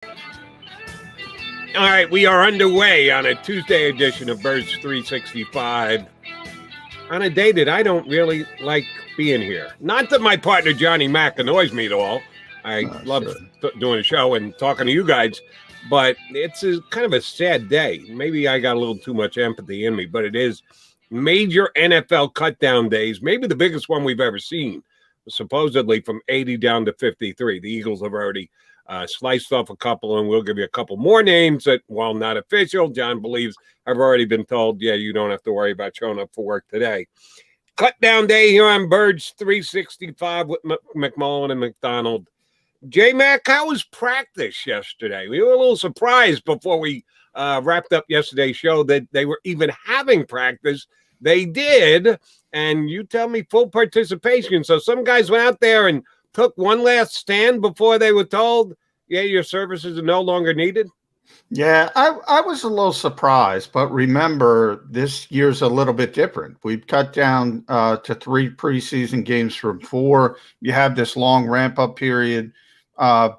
All right, we are underway on a Tuesday edition of Birds 365 on a day that I don't really like being here. Not that my partner Johnny Mac annoys me at all. I love doing a show and talking to you guys, but it's kind of a sad day. Maybe I got a little too much empathy in me, but it is major NFL cutdown days, maybe the biggest one we've ever seen, supposedly from 80 down to 53. The Eagles have already sliced off a couple, and we'll give you a couple more names that, while not official, John believes have already been told, yeah, you don't have to worry about showing up for work today. Cut down day here on Birds 365 with McMullen and McDonald. J-Mac, how was practice yesterday? We were a little surprised before we wrapped up yesterday's show that they were even having practice. They did, and you tell me full participation. So some guys went out there and took one last stand before they were told, yeah, your services are no longer needed? Yeah, I was a little surprised, but remember, this year's a little bit different. We've cut down to 3 preseason games from 4. You have this long ramp-up period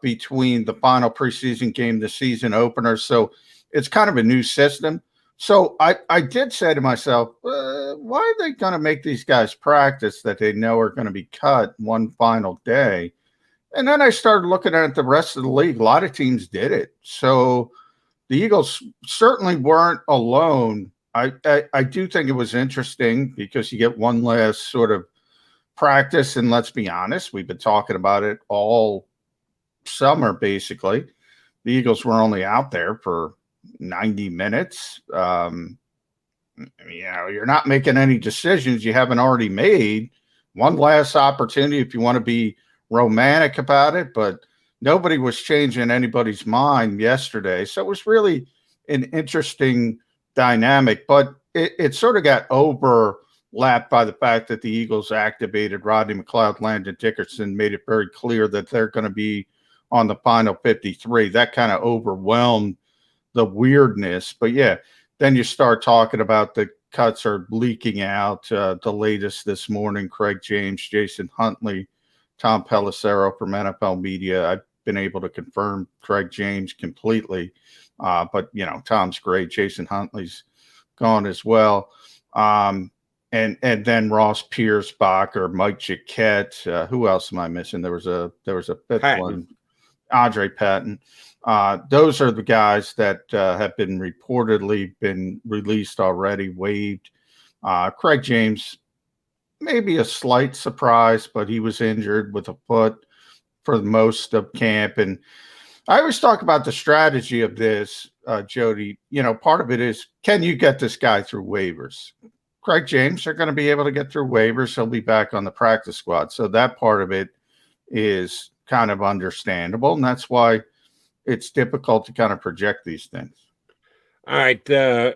between the final preseason game, the season opener. So it's kind of a new system. So I did say to myself, why are they going to make these guys practice that they know are going to be cut one final day? And then I started looking at the rest of the league. A lot of teams did it. So the Eagles certainly weren't alone. I do think it was interesting because you get one last sort of practice. And let's be honest, we've been talking about it all summer, basically. The Eagles were only out there for 90 minutes. You're not making any decisions you haven't already made. One last opportunity if you want to be romantic about it, but nobody was changing anybody's mind yesterday. So it was really an interesting dynamic, but it sort of got overlapped by the fact that the Eagles activated Rodney McLeod, Landon Dickerson, made it very clear that they're going to be on the final 53. That kind of overwhelmed the weirdness. But yeah, then you start talking about the cuts are leaking out. The latest this morning, Craig James, Jason Huntley, Tom Pelissero from NFL Media. I've been able to confirm Craig James completely. But, Tom's great. Jason Huntley's gone as well. And then Ross Piersbach or Mike Jaquette. Who else am I missing? There was a fifth one. Andre Patton. Those are the guys that have been reportedly been released already, waived. Craig James, maybe a slight surprise, but he was injured with a foot for most of camp. And I always talk about the strategy of this, Jody. Part of it is, can you get this guy through waivers? Craig James are going to be able to get through waivers. He'll be back on the practice squad. So that part of it is kind of understandable. And that's why it's difficult to kind of project these things. All right,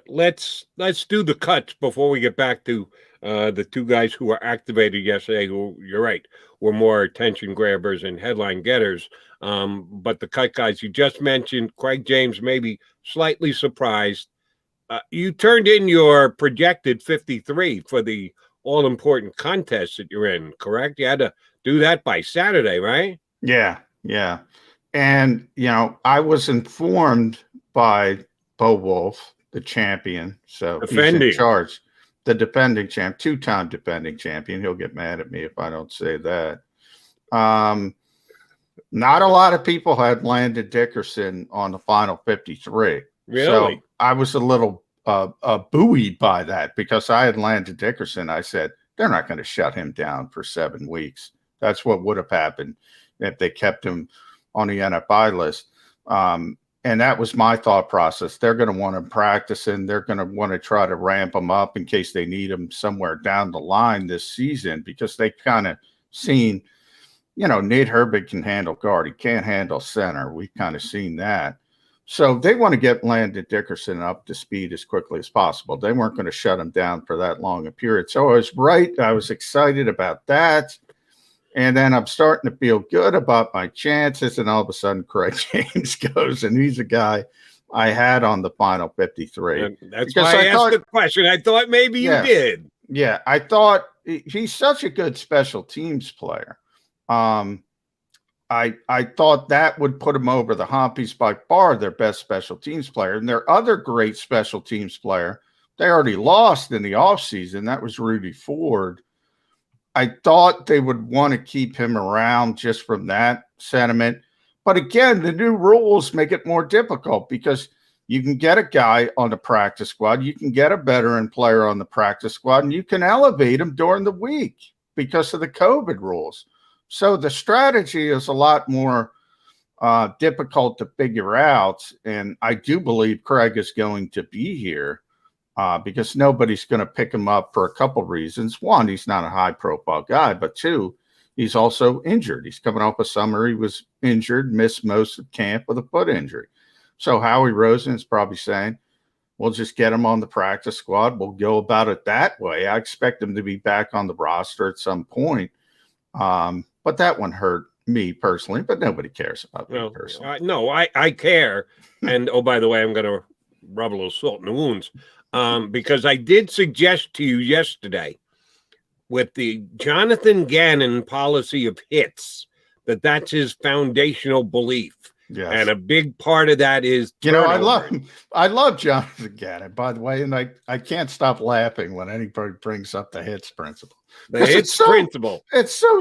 let's do the cuts before we get back to the 2 guys who were activated yesterday, who, you're right, were more attention grabbers and headline getters. But the cut guys you just mentioned, Craig James, maybe slightly surprised. You turned in your projected 53 for the all-important contest that you're in, correct? You had to do that by Saturday, right? Yeah. And, I was informed by Bo Wolf, the champion. So he's in charge. The defending champ, 2-time defending champion. He'll get mad at me if I don't say that. Not a lot of people had Landon Dickerson on the final 53. Really? So I was a little buoyed by that because I had Landon Dickerson. I said, they're not going to shut him down for 7 weeks. That's what would have happened if they kept him on the NFI list. And that was my thought process. They're going to want him practicing. They're going to want to try to ramp him up in case they need him somewhere down the line this season, because they kind of seen, Nate Herbig can handle guard. He can't handle center. We've kind of seen that. So they want to get Landon Dickerson up to speed as quickly as possible. They weren't going to shut him down for that long a period. So I was right. I was excited about that. And then I'm starting to feel good about my chances. And all of a sudden, Craig James goes, and he's a guy I had on the final 53. And that's because why I asked the question. I thought maybe you did. Yeah, I thought he's such a good special teams player. I thought that would put him over the hump. He's by far their best special teams player. And their other great special teams player, they already lost in the offseason. That was Rudy Ford. I thought they would want to keep him around just from that sentiment. But again, the new rules make it more difficult because you can get a guy on the practice squad, you can get a veteran player on the practice squad, and you can elevate him during the week because of the COVID rules. So the strategy is a lot more difficult to figure out. And I do believe Craig is going to be here because nobody's going to pick him up for a couple reasons. One, he's not a high-profile guy, but two, he's also injured. He's coming off a summer. He was injured, missed most of camp with a foot injury. So Howie Rosen is probably saying, we'll just get him on the practice squad. We'll go about it that way. I expect him to be back on the roster at some point. But that one hurt me personally, but nobody cares about me personally. No, I care. And, oh, by the way, I'm going to rub a little salt in the wounds because I did suggest to you yesterday with the Jonathan Gannon policy of hits, that's his foundational belief. Yes. And a big part of that is turnover. I love Jonathan Gannon, by the way, and I can't stop laughing when anybody brings up the hits principle. The hits principle. It's so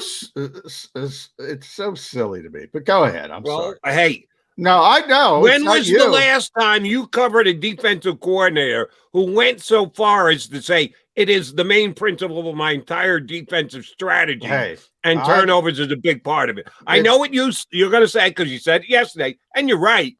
silly to me. But go ahead. I'm sorry. Hey. No, I know. When was the last time you covered a defensive coordinator who went so far as to say it is the main principle of my entire defensive strategy, and turnovers is a big part of it? I know what you're going to say because you said it yesterday, and you're right.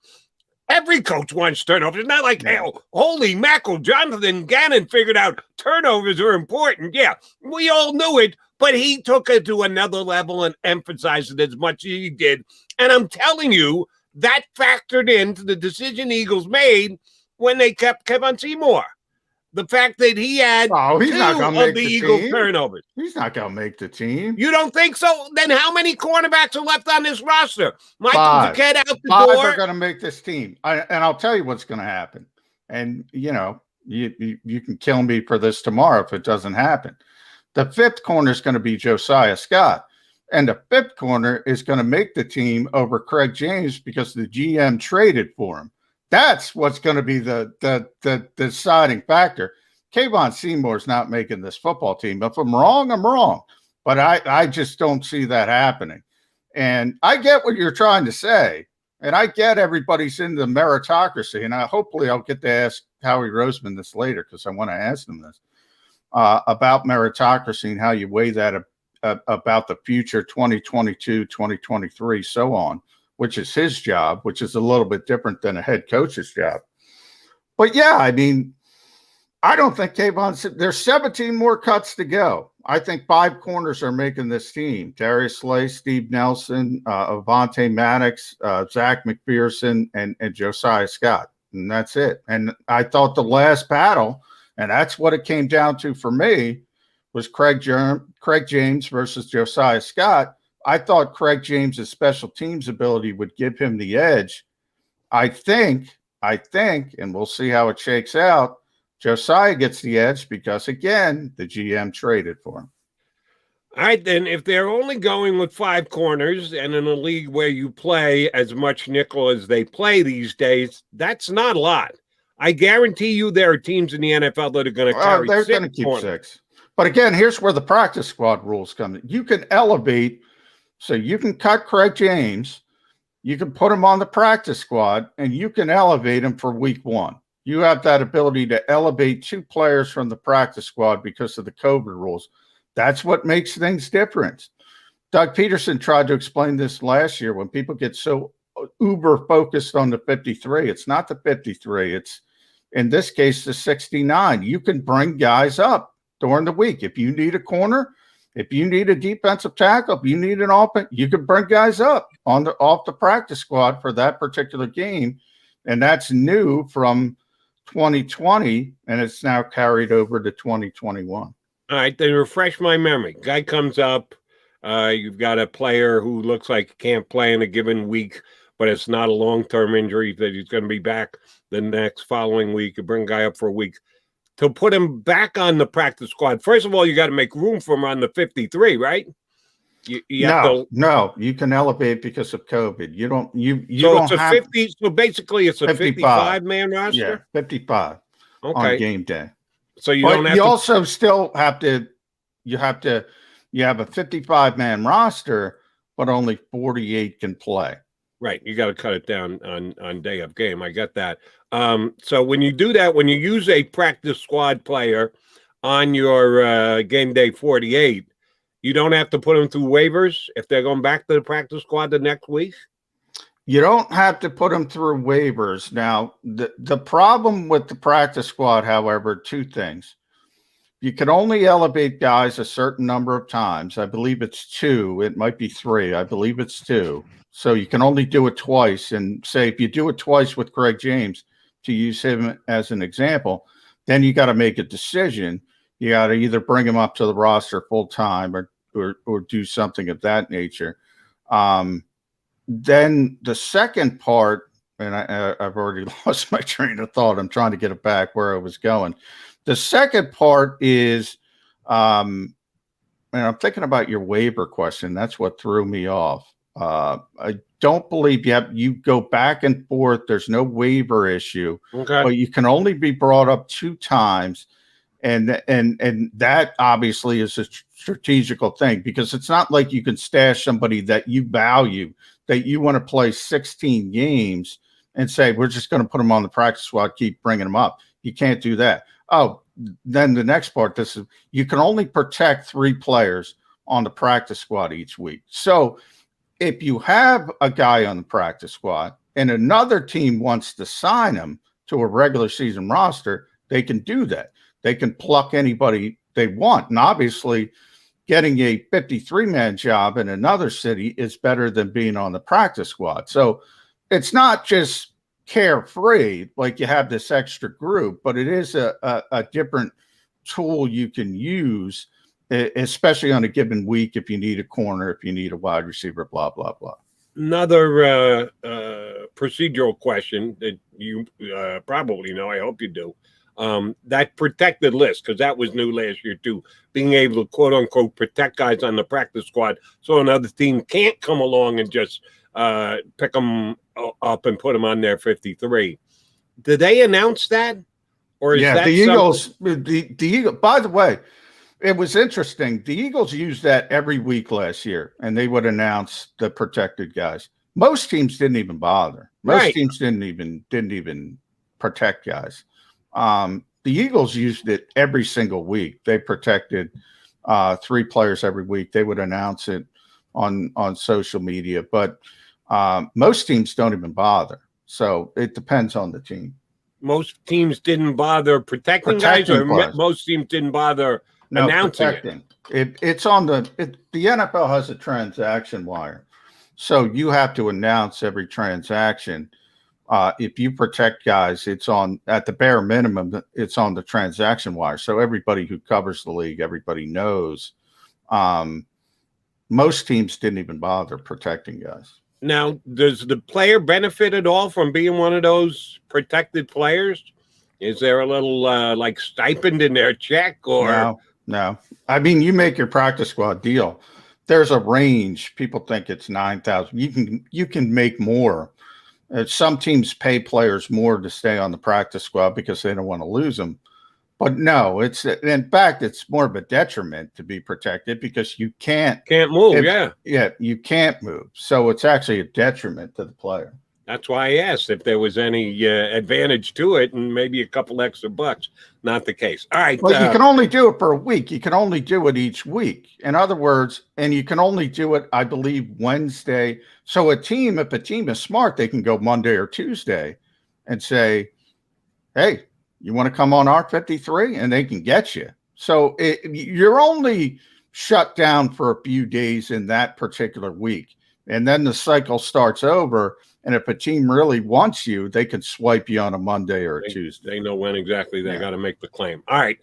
Every coach wants turnovers. It's not like, holy mackerel, Jonathan Gannon figured out turnovers are important. Yeah, we all knew it, but he took it to another level and emphasized it as much as he did. And I'm telling you, that factored into the decision Eagles made when they kept Kevin Seymour. The fact that he had he's not gonna make the Eagles team. turnovers. He's not going to make the team. You don't think so? Then how many cornerbacks are left on this roster? Michael Jaquette out the Five door. are going to make this team. And I'll tell you what's going to happen. And, you can kill me for this tomorrow if it doesn't happen. The fifth corner is going to be Josiah Scott. And the fifth corner is going to make the team over Craig James because the GM traded for him. That's what's going to be the deciding factor. Kayvon Seymour's not making this football team. If I'm wrong, I'm wrong. But I just don't see that happening. And I get what you're trying to say. And I get everybody's in the meritocracy. And hopefully I'll get to ask Howie Roseman this later because I want to ask him this about meritocracy and how you weigh that about the future 2022, 2023, so on, which is his job, which is a little bit different than a head coach's job. But yeah, I mean, I don't think there's 17 more cuts to go. I think 5 corners are making this team. Darius Slay, Steve Nelson, Avonte Maddox, Zach McPherson, and Josiah Scott. And that's it. And I thought the last battle, and that's what it came down to for me, was Craig James versus Josiah Scott. I thought Craig James's special teams ability would give him the edge. I think, and we'll see how it shakes out, Josiah gets the edge because, again, the GM traded for him. All right, then, if they're only going with 5 corners and in a league where you play as much nickel as they play these days, that's not a lot. I guarantee you there are teams in the NFL that are going to carry 6 they're going to keep corners. 6. But again, here's where the practice squad rules come in. You can elevate, so you can cut Craig James, you can put him on the practice squad, and you can elevate him for week 1. You have that ability to elevate 2 players from the practice squad because of the COVID rules. That's what makes things different. Doug Peterson tried to explain this last year when people get so uber focused on the 53. It's not the 53. It's, in this case, the 69. You can bring guys up during the week. If you need a corner, if you need a defensive tackle, if you need an offense, you can bring guys up off the practice squad for that particular game. And that's new from 2020, and it's now carried over to 2021. All right, then refresh my memory. Guy comes up, you've got a player who looks like he can't play in a given week, but it's not a long-term injury that he's going to be back the next following week. You bring a guy up for a week. To put him back on the practice squad, first of all, you got to make room for him on the 53, right? You have to. No, you can elevate because of COVID. You don't. You So don't it's a have 50. So basically, it's a 55 55-man roster. Yeah, 55 on Okay. game day. So you But don't have you to. also still have to. You have a 55-man roster, but only 48 can play. Right. You got to cut it down on day of game. I get that. So when you do that, when you use a practice squad player on your game day 48, you don't have to put them through waivers if they're going back to the practice squad the next week? You don't have to put them through waivers. Now, the problem with the practice squad, however, two things. You can only elevate guys a certain number of times. I believe it's 2. It might be 3. I believe it's 2. So you can only do it twice. And say if you do it twice with Greg James, to use him as an example, then you got to make a decision. You got to either bring him up to the roster full time or do something of that nature. Then the second part, and I've already lost my train of thought. I'm trying to get it back where I was going. The second part is, and I'm thinking about your waiver question. That's what threw me off. I don't believe you go back and forth. There's no waiver issue, but you can only be brought up 2 times. And that obviously is a strategical thing, because it's not like you can stash somebody that you value, that you want to play 16 games and say, we're just going to put them on the practice squad, keep bringing them up. You can't do that. Oh, then the next part, you can only protect 3 players on the practice squad each week. So if you have a guy on the practice squad and another team wants to sign him to a regular season roster, they can do that. They can pluck anybody they want. And obviously, getting a 53-man job in another city is better than being on the practice squad. So it's not just carefree, like you have this extra group, but it is a different tool you can use, especially on a given week if you need a corner, if you need a wide receiver, blah, blah, blah. Another procedural question that you probably know, I hope you do. That protected list, because that was new last year too, being able to quote unquote protect guys on the practice squad so another team can't come along and just pick them up and put them on their 53. Did they announce that? Or is that the Eagles, the Eagles, by the way, it was interesting. The Eagles used that every week last year, and they would announce the protected guys. Most teams didn't even bother. Most teams didn't even protect guys. The Eagles used it every single week. They protected 3 players every week. They would announce it on social media, but most teams don't even bother. So it depends on the team. Most teams didn't bother protecting guys, or most teams didn't bother announcing it. It's on the NFL has a transaction wire, so you have to announce every transaction. If you protect guys, it's on, at the bare minimum, it's on the transaction wire. So everybody who covers the league, everybody knows. Most teams didn't even bother protecting guys. Now, does the player benefit at all from being one of those protected players? Is there a little like stipend in their check, or no? I mean, you make your practice squad deal. There's a range. People think it's 9,000. You can make more. Some teams pay players more to stay on the practice squad because they don't want to lose them. But no, in fact, it's more of a detriment to be protected because you can't move. You can't move. So it's actually a detriment to the player. That's why I asked if there was any advantage to it, and maybe a couple extra bucks. Not the case. All right. Well, you can only do it for a week. You can only do it each week. In other words, and you can only do it, I believe, Wednesday. So if a team is smart, they can go Monday or Tuesday and say, hey, you want to come on our 53? And they can get you. So you're only shut down for a few days in that particular week. And then the cycle starts over. And if a team really wants you, they can swipe you on a Monday or a Tuesday. They know when exactly they got to make the claim. All right.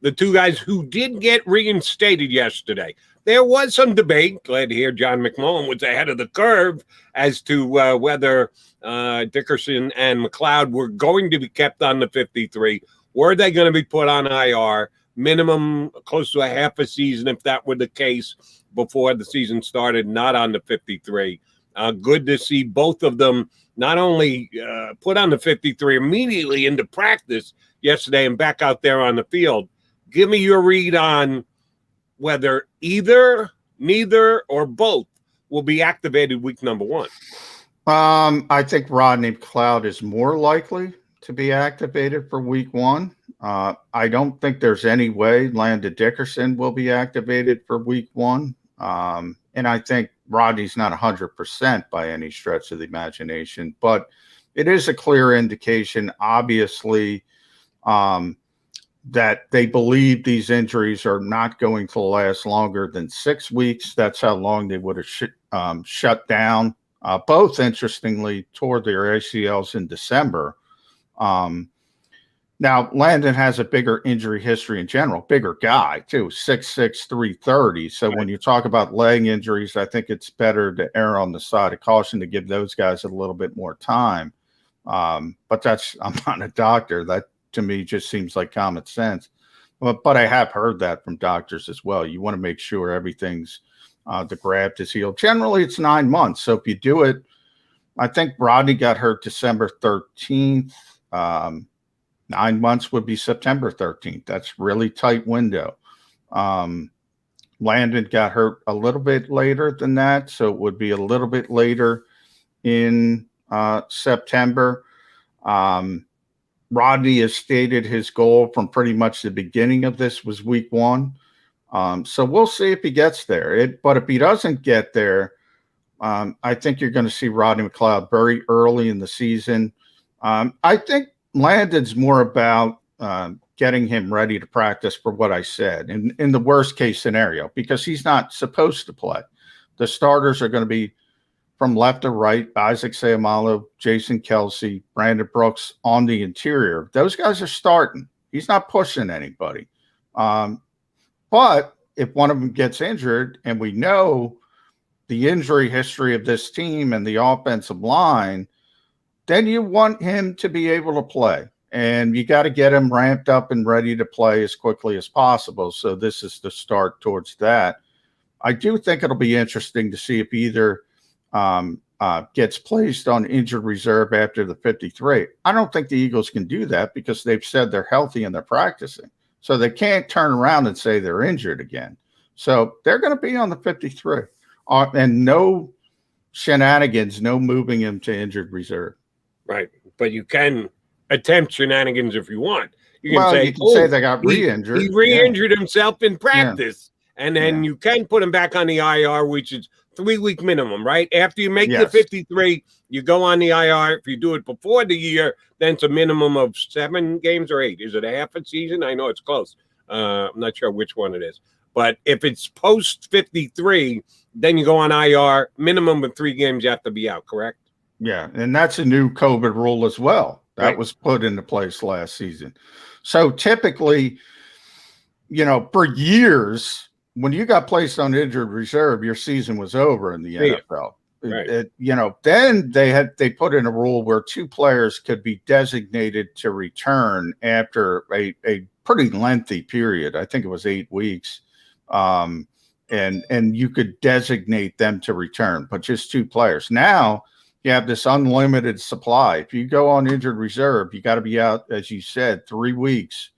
The 2 guys who did get reinstated yesterday, there was some debate. Glad to hear John McMullen was ahead of the curve as to whether Dickerson and McLeod were going to be kept on the 53. Were they going to be put on IR? Minimum close to a half a season if that were the case. before the season started, not on the 53. Good to see both of them not only put on the 53 immediately into practice yesterday and back out there on the field. Give me your read on whether either, neither, or both will be activated week number 1. I think Rodney McLeod is more likely to be activated for week 1. I don't think there's any way Landon Dickerson will be activated for week 1. And I think Rodney's not 100% by any stretch of the imagination, but it is a clear indication, obviously, that they believe these injuries are not going to last longer than 6 weeks. That's how long they would have shut down. Both, interestingly, toward their ACLs in December. Now, Landon has a bigger injury history in general, bigger guy, too, 6'6", 330. So when you talk about leg injuries, I think it's better to err on the side of caution to give those guys a little bit more time. But I'm not a doctor. That, to me, just seems like common sense. But I have heard that from doctors as well. You want to make sure everything's the graft is healed. Generally, it's 9 months. So if you do it, I think Rodney got hurt December 13th. 9 months would be September 13th. That's really tight window. Landon got hurt a little bit later than that, so it would be a little bit later in September. Rodney has stated his goal from pretty much the beginning of this was week 1. So we'll see if he gets there. But if he doesn't get there, I think you're going to see Rodney McLeod very early in the season. I think Landon's more about getting him ready to practice for what I said in the worst case scenario, because he's not supposed to play. The starters are going to be from left to right: Isaac Seumalo, Jason Kelsey, Brandon Brooks on the interior. Those guys are starting. He's not pushing anybody. But if one of them gets injured, and we know the injury history of this team and the offensive line, then you want him to be able to play. And you got to get him ramped up and ready to play as quickly as possible. So this is the start towards that. I do think it'll be interesting to see if either gets placed on injured reserve after the 53. I don't think the Eagles can do that because they've said they're healthy and they're practicing. So they can't turn around and say they're injured again. So they're going to be on the 53. And no shenanigans, no moving him to injured reserve. Right. But you can attempt shenanigans if you want. You can say they got re-injured. He re-injured himself in practice. Yeah. And then you can put him back on the IR, which is 3-week minimum, right? After you make the 53, you go on the IR. If you do it before the year, then it's a minimum of 7 games or 8. Is it a half a season? I know it's close. I'm not sure which one it is. But if it's post 53, then you go on IR. Minimum of 3 games you have to be out, correct? Yeah, and that's a new COVID rule as well. That was put into place last season. So typically, for years, when you got placed on injured reserve, your season was over in the NFL. Right. Then they put in a rule where 2 players could be designated to return after a pretty lengthy period. I think it was 8 weeks. And you could designate them to return, but just 2 players. Now you have this unlimited supply. If you go on injured reserve, you got to be out, as you said, 3 weeks,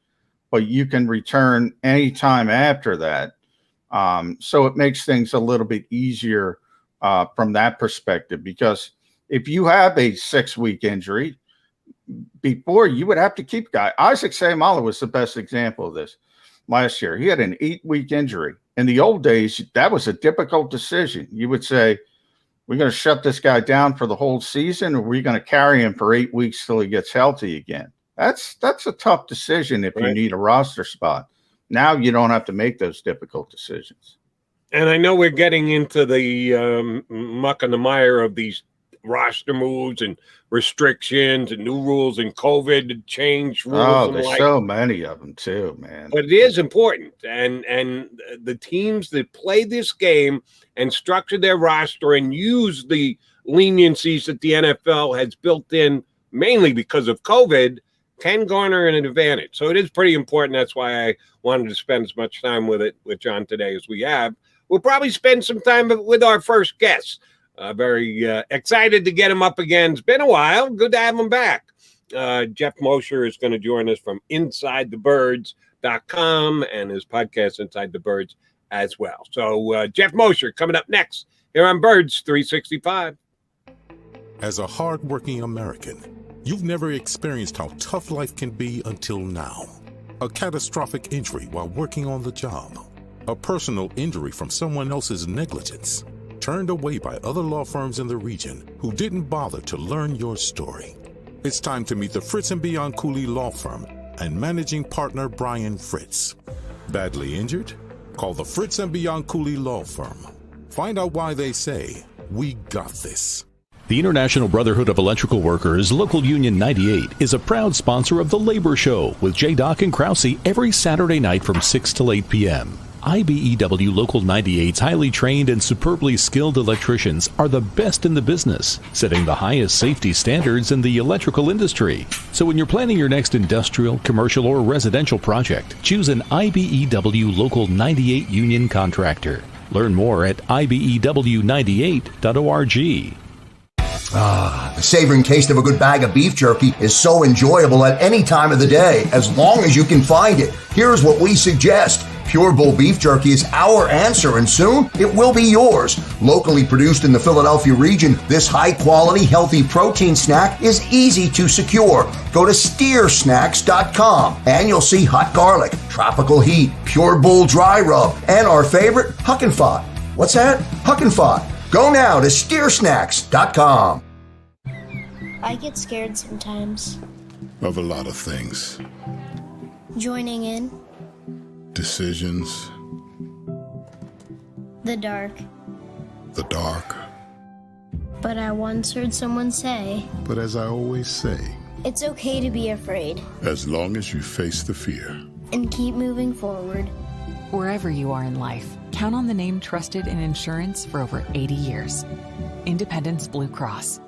but you can return anytime after that. So it makes things a little bit easier from that perspective, because if you have a 6-week injury, before you would have to keep a guy. Isaac Seumalo was the best example of this last year. He had an 8-week injury. In the old days, that was a difficult decision. You would say, we're going to shut this guy down for the whole season, or we're going to carry him for 8 weeks till he gets healthy again. That's a tough decision if you need a roster spot. Now you don't have to make those difficult decisions. And I know we're getting into the muck and the mire of these roster moves and restrictions and new rules and COVID change rules. Oh, there's so many of them too, man. But it is important. And the teams that play this game and structure their roster and use the leniencies that the NFL has built in, mainly because of COVID, can garner an advantage. So it is pretty important. That's why I wanted to spend as much time with John today as we have. we'll probably spend some time with our first guest. Very excited to get him up again. It's been a while. Good to have him back. Jeff Mosher is going to join us from InsideTheBirds.com and his podcast Inside the Birds as well. So Jeff Mosher coming up next here on Birds 365. As a hardworking American, you've never experienced how tough life can be until now. A catastrophic injury while working on the job. A personal injury from someone else's negligence. Turned away by other law firms in the region who didn't bother to learn your story. It's time to meet the Fritz & Bianculli Law Firm and managing partner Brian Fritz. Badly injured? Call the Fritz & Bianculli Law Firm. Find out why they say, "We got this." The International Brotherhood of Electrical Workers, Local Union 98, is a proud sponsor of The Labor Show with J. Doc and Krause every Saturday night from 6 till 8 p.m. IBEW Local 98's highly trained and superbly skilled electricians are the best in the business, setting the highest safety standards in the electrical industry. So when you're planning your next industrial, commercial, or residential project, choose an IBEW Local 98 union contractor. Learn more at IBEW98.org. The savoring taste of a good bag of beef jerky is so enjoyable at any time of the day, as long as you can find it. Here's what we suggest. Pure Bull Beef Jerky is our answer, and soon it will be yours. Locally produced in the Philadelphia region, this high-quality, healthy protein snack is easy to secure. Go to steersnacks.com, and you'll see hot garlic, tropical heat, Pure Bull dry rub, and our favorite, Huck and Fod. What's that? Huck and Fod. Go now to steersnacks.com. I get scared sometimes. Of a lot of things. Joining in. Decisions. The dark. The dark. But I once heard someone say, But as I always say, it's okay to be afraid. as long as you face the fear. And keep moving forward. Wherever you are in life, count on the name trusted in insurance for over 80 years. Independence Blue Cross.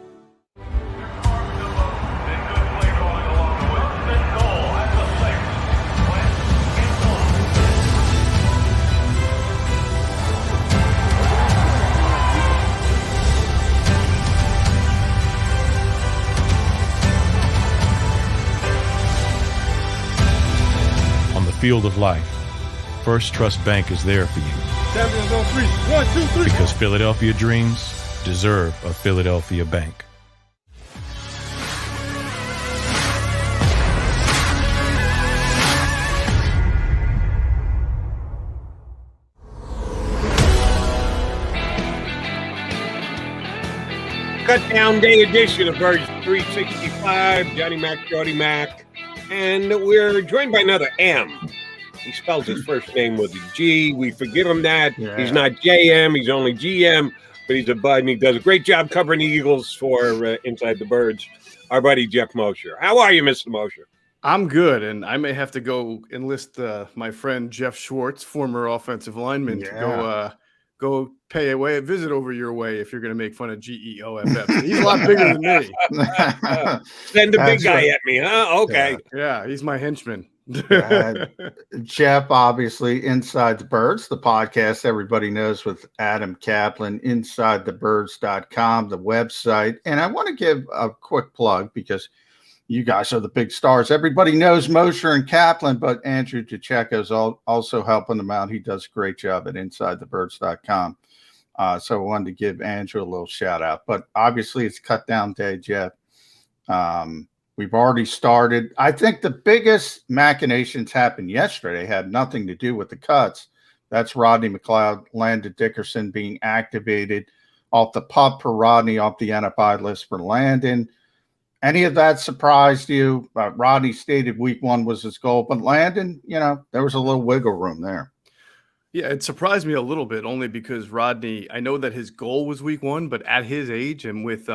On the field of life, First Trust Bank is there for you. Champions on three. 1, 2, 3. Because Philadelphia dreams deserve a Philadelphia bank. Cut down day edition of Birds 365. Johnny Mac, Jody Mac. And we're joined by another M. He spells his first name with a G. We forgive him that. Yeah. He's not JM. He's only GM. But he's a bud, and he does a great job covering the Eagles for Inside the Birds. Our buddy Jeff Mosher. How are you, Mr. Mosher? I'm good, and I may have to go enlist my friend Jeff Schwartz, former offensive lineman, to go pay a visit over your way if you're going to make fun of GEOFF. He's a lot bigger than me. Send a big guy at me, huh? Okay. Yeah, he's my henchman. Jeff, obviously, Inside the Birds, the podcast everybody knows with Adam Kaplan, InsideTheBirds.com, the website. And I want to give a quick plug because you guys are the big stars. Everybody knows Mosher and Kaplan, but Andrew DeCecco's also helping them out. He does a great job at InsideTheBirds.com. So I wanted to give Andrew a little shout out. But obviously, it's cut down day, Jeff. We've already started. I think the biggest machinations happened yesterday, had nothing to do with the cuts. That's Rodney McLeod, Landon Dickerson being activated off the PUP for Rodney, off the NFI list for Landon. Any of that surprised you? Rodney stated week 1 was his goal, but Landon, there was a little wiggle room there. Yeah, it surprised me a little bit only because Rodney, I know that his goal was week 1, but at his age and with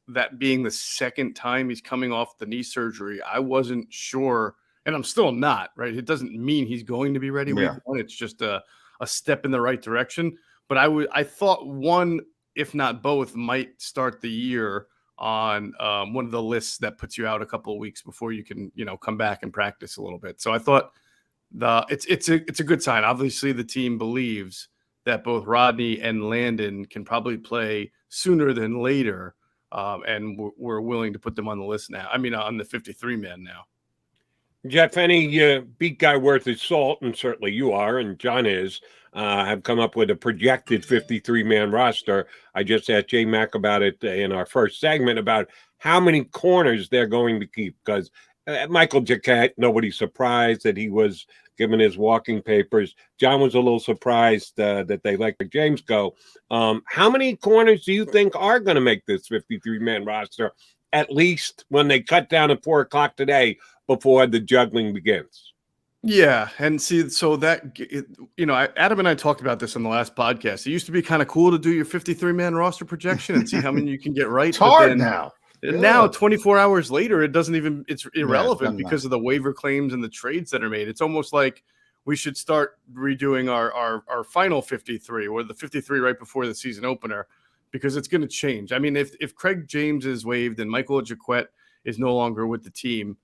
that being the second time he's coming off the knee surgery, I wasn't sure, and I'm still not, right? It doesn't mean he's going to be ready week 1. It's just a step in the right direction. But I thought one, if not both, might start the year on one of the lists that puts you out a couple of weeks before you can, come back and practice a little bit. So I thought it's a good sign. Obviously, the team believes that both Rodney and Landon can probably play sooner than later, and we're willing to put them on the list now. I mean, on the 53-man now. Jeff, any beat guy worth his salt, and certainly you are, and John is, have come up with a projected 53-man roster. I just asked J Mac about it in our first segment about how many corners they're going to keep, because Michael Jacquet, nobody's surprised that he was given his walking papers. John was a little surprised that they let James go. How many corners do you think are going to make this 53-man roster, at least when they cut down at 4 o'clock today before the juggling begins? Yeah, and see, so that, Adam and I talked about this in the last podcast. It used to be kind of cool to do your 53-man roster projection and see how many you can get right. It's hard now. Now, 24 hours later, it's irrelevant because of the waiver claims and the trades that are made. It's almost like we should start redoing our final 53 or the 53 right before the season opener, because it's going to change. I mean, if Craig James is waived and Michael Jacquet is no longer with the team,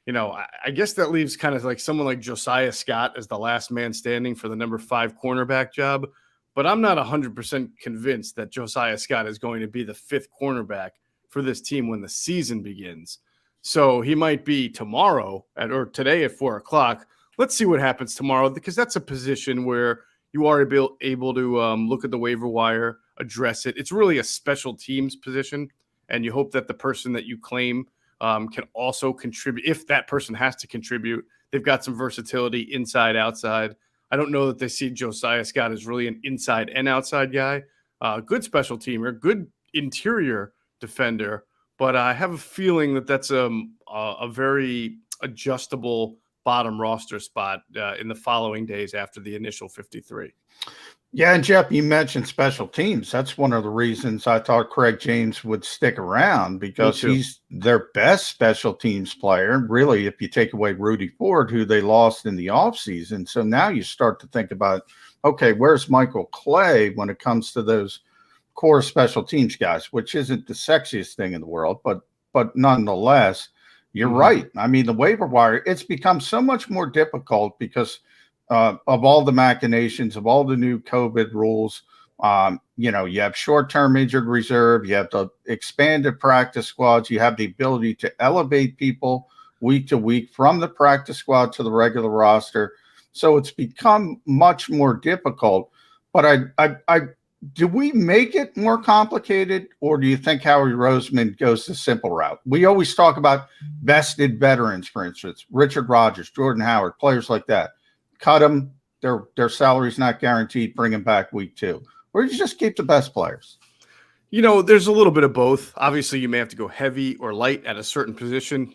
I guess that leaves kind of like someone like Josiah Scott as the last man standing for the number 5 cornerback job. But I'm not 100% convinced that Josiah Scott is going to be the 5th cornerback for this team when the season begins. So he might be tomorrow or today at 4 o'clock. Let's see what happens tomorrow, because that's a position where you are able to look at the waiver wire, address it. It's really a special teams position, and you hope that the person that you claim can also contribute. If that person has to contribute, they've got some versatility inside, outside. I don't know that they see Josiah Scott as really an inside and outside guy. Good special teamer, good interior defender, but I have a feeling that that's a very adjustable bottom roster spot in the following days after the initial 53. Yeah, and Jeff, you mentioned special teams. That's one of the reasons I thought Craig James would stick around, because he's their best special teams player, really, if you take away Rudy Ford, who they lost in the offseason. So now you start to think about, okay, where's Michael Clay when it comes to those core special teams guys, which isn't the sexiest thing in the world, but nonetheless, you're right. I mean, the waiver wire, it's become so much more difficult because of all the machinations, of all the new COVID rules. You have short-term injured reserve, you have the expanded practice squads, you have the ability to elevate people week to week from the practice squad to the regular roster. So it's become much more difficult. But do we make it more complicated, or do you think Howie Roseman goes the simple route? We always talk about vested veterans, for instance, Richard Rodgers, Jordan Howard, players like that. Cut them, their salary's not guaranteed, bring them back week 2. Or you just keep the best players? There's a little bit of both. Obviously, you may have to go heavy or light at a certain position.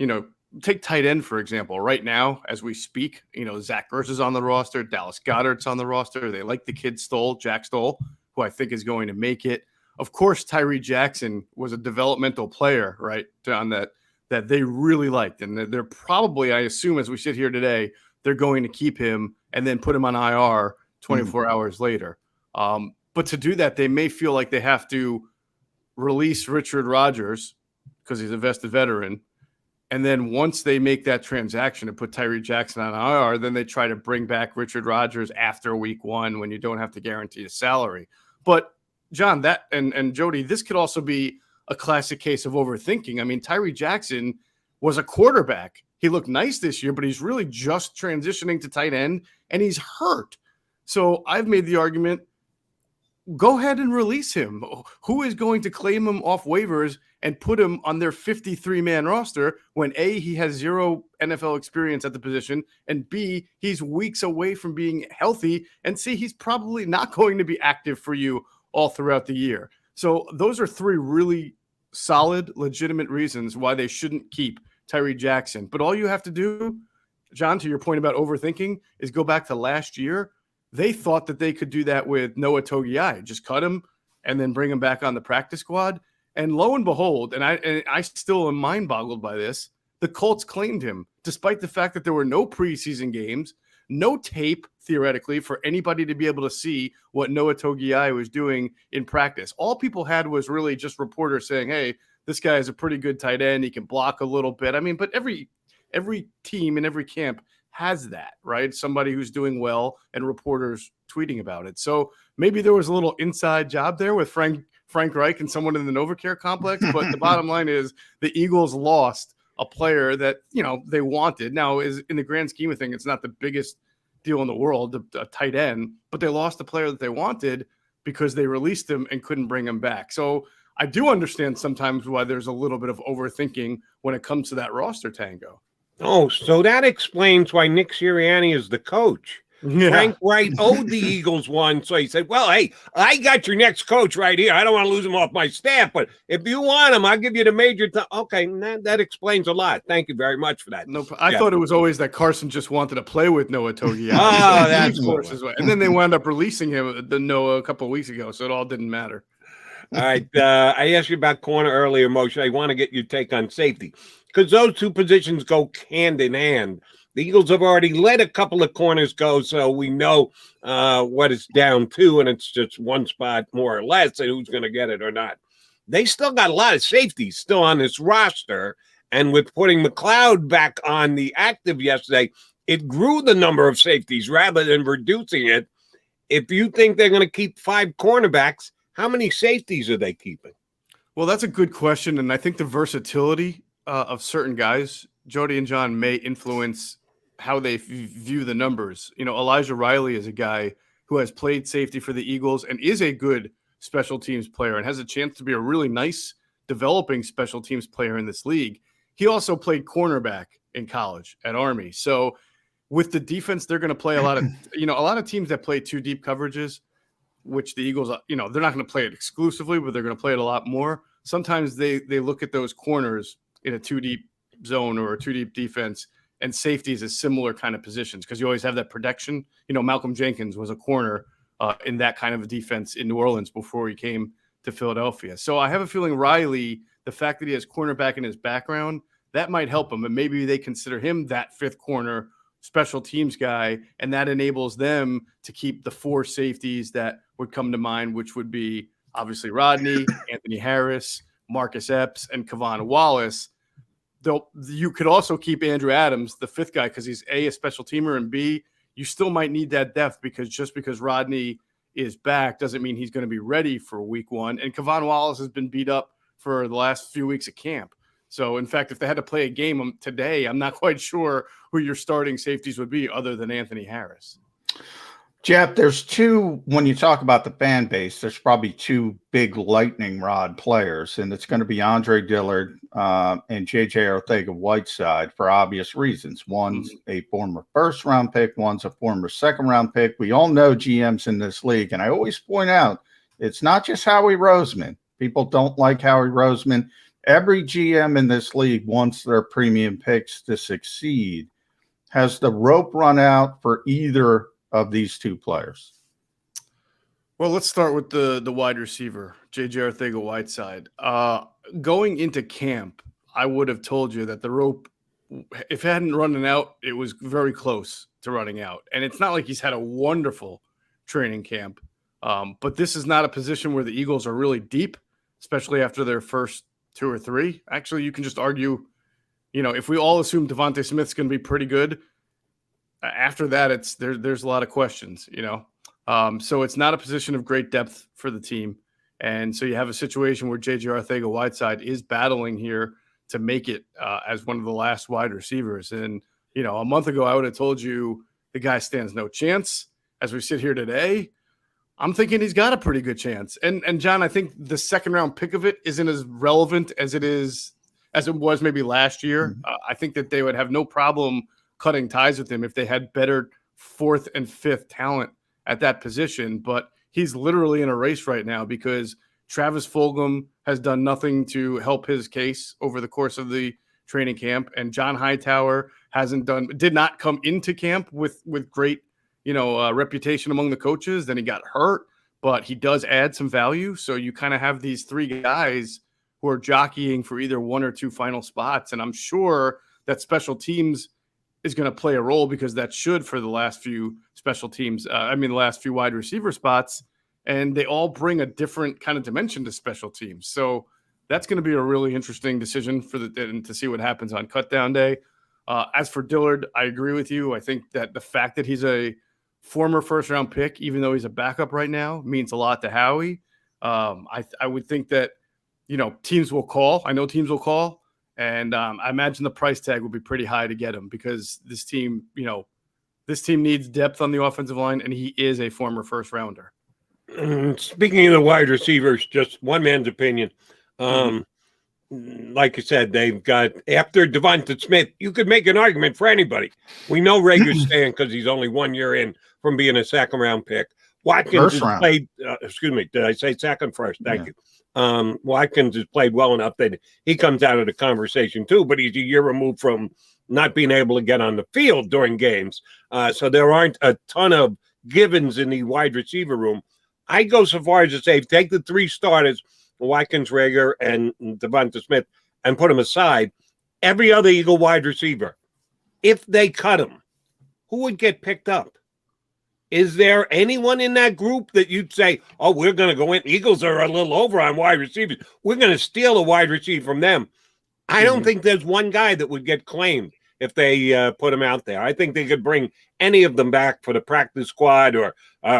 Take tight end, for example. Right now, as we speak, Zach Ertz is on the roster. Dallas Goedert's on the roster. They like the kid Jack Stoll, who I think is going to make it. Of course, Tyree Jackson was a developmental player, right, John, that they really liked. And they're probably, I assume, as we sit here today, they're going to keep him and then put him on IR 24 hours later. But to do that, they may feel like they have to release Richard Rodgers because he's a vested veteran. And then once they make that transaction and put Tyree Jackson on IR, then they try to bring back Richard Rodgers after week 1 when you don't have to guarantee a salary. But, John, that and Jody, this could also be a classic case of overthinking. I mean, Tyree Jackson was a quarterback. He looked nice this year, but he's really just transitioning to tight end, and he's hurt. So I've made the argument, go ahead and release him. Who is going to claim him off waivers and put him on their 53-man roster when A, he has 0 NFL experience at the position, and B, he's weeks away from being healthy, and C, he's probably not going to be active for you all throughout the year. So those are 3 really solid, legitimate reasons why they shouldn't keep Tyree Jackson. But all you have to do, John, to your point about overthinking, is go back to last year. They thought that they could do that with Noah Togiai, just cut him and then bring him back on the practice squad. And lo and behold, and I still am mind boggled by this, the Colts claimed him, despite the fact that there were no preseason games, no tape, theoretically, for anybody to be able to see what Noah Togiai was doing in practice. All people had was really just reporters saying, hey, this guy is a pretty good tight end. He can block a little bit. I mean, but every team in every camp has that, right? Somebody who's doing well and reporters tweeting about it. So maybe there was a little inside job there with Frank Reich and someone in the NovaCare complex. But the bottom line is the Eagles lost a player that, they wanted. Now, is in the grand scheme of things, it's not the biggest deal in the world, a tight end, but they lost a player that they wanted because they released him and couldn't bring him back. So I do understand sometimes why there's a little bit of overthinking when it comes to that roster tango. Oh, so that explains why Nick Sirianni is the coach. Yeah. Frank Wright owed the Eagles one, so he said, well, hey, I got your next coach right here. I don't want to lose him off my staff, but if you want him, I'll give you the major time. Okay, that explains a lot. Thank you very much for that. No, I thought it was always that Carson just wanted to play with Noah Togiai. Oh, that's what. And then they wound up releasing him, Noah, a couple of weeks ago, so it all didn't matter. All right, I asked you about corner earlier, Moshe. I want to get your take on safety because those two positions go hand in hand. The Eagles have already let a couple of corners go, so we know what it's down to, and it's just one spot more or less, and who's going to get it or not. They still got a lot of safeties still on this roster, and with putting McLeod back on the active yesterday, it grew the number of safeties rather than reducing it. If you think they're going to keep 5 cornerbacks, how many safeties are they keeping? Well, that's a good question, and I think the versatility of certain guys, Jody and John, may influence how they view the numbers. Elijah Riley is a guy who has played safety for the Eagles and is a good special teams player and has a chance to be a really nice developing special teams player in this league. He also played cornerback in college at Army. So with the defense, they're going to play a lot of teams that play 2 deep coverages, which the Eagles, they're not going to play it exclusively, but they're going to play it a lot more. Sometimes they look at those corners in a 2 deep zone or a 2 deep defense, and safeties is similar kind of positions because you always have that protection. Malcolm Jenkins was a corner in that kind of a defense in New Orleans before he came to Philadelphia. So I have a feeling Riley, the fact that he has cornerback in his background, that might help him. And maybe they consider him that 5th corner special teams guy, and that enables them to keep the 4 safeties that would come to mind, which would be obviously Rodney, Anthony Harris, Marcus Epps, and Kevon Wallace. Though you could also keep Andrew Adams, the 5th guy, because he's a special teamer, and B, you still might need that depth because just because Rodney is back doesn't mean he's going to be ready for week 1. And Kevon Wallace has been beat up for the last few weeks at camp. So, in fact, if they had to play a game today, I'm not quite sure who your starting safeties would be other than Anthony Harris. Jeff, there's 2, when you talk about the fan base, there's probably 2 big lightning rod players, and it's going to be Andre Dillard and J.J. Arcega-Whiteside for obvious reasons. One's a former first-round pick, one's a former second-round pick. We all know GMs in this league, and I always point out it's not just Howie Roseman. People don't like Howie Roseman. Every GM in this league wants their premium picks to succeed. Has the rope run out for either of these 2 players? Well, let's start with the wide receiver, J.J. Arcega-Whiteside. Going into camp, I would have told you that the rope, if it hadn't run out, it was very close to running out. And it's not like he's had a wonderful training camp. But this is not a position where the Eagles are really deep, especially after their first 2 or 3. Actually, you can just argue, if we all assume Devontae Smith's going to be pretty good, after that, there's a lot of questions, So it's not a position of great depth for the team. And so you have a situation where J.J. Arcega-Whiteside is battling here to make it as one of the last wide receivers. And, a month ago, I would have told you the guy stands no chance. As we sit here today, I'm thinking he's got a pretty good chance. And John, I think the 2nd-round pick of it isn't as relevant as it was maybe last year. I think that they would have no problem cutting ties with him if they had better 4th and 5th talent at that position. But he's literally in a race right now because Travis Fulgham has done nothing to help his case over the course of the training camp. And John Hightower did not come into camp with great, reputation among the coaches. Then he got hurt, but he does add some value. So you kind of have these 3 guys who are jockeying for either 1 or 2 final spots. And I'm sure that special teams is going to play a role because that should for the last few special teams. The last few wide receiver spots, and they all bring a different kind of dimension to special teams. So that's going to be a really interesting decision to see what happens on cutdown day. As for Dillard, I agree with you. I think that the fact that he's a former first-round pick, even though he's a backup right now, means a lot to Howie. I would think that, teams will call. I know teams will call. And I imagine the price tag will be pretty high to get him because this team needs depth on the offensive line, and he is a former first-rounder. Speaking of the wide receivers, just one man's opinion. Like you said, they've got, after Devonta Smith, you could make an argument for anybody. We know Rager's staying because he's only 1 year in from being a second-round pick. Watkins has played, excuse me, did I say second first? Thank you. Watkins has played well enough that he comes out of the conversation too, but he's a year removed from not being able to get on the field during games. So there aren't a ton of givens in the wide receiver room. I go so far as to say, take the three starters, Watkins, Rager, and Devonta Smith, and put them aside. Every other Eagle wide receiver, if they cut him, who would get picked up? Is there anyone in that group that you'd say, oh, we're going to go in? Eagles are a little over on wide receivers. We're going to steal a wide receiver from them. I don't think there's one guy that would get claimed if they put him out there. I think they could bring any of them back for the practice squad or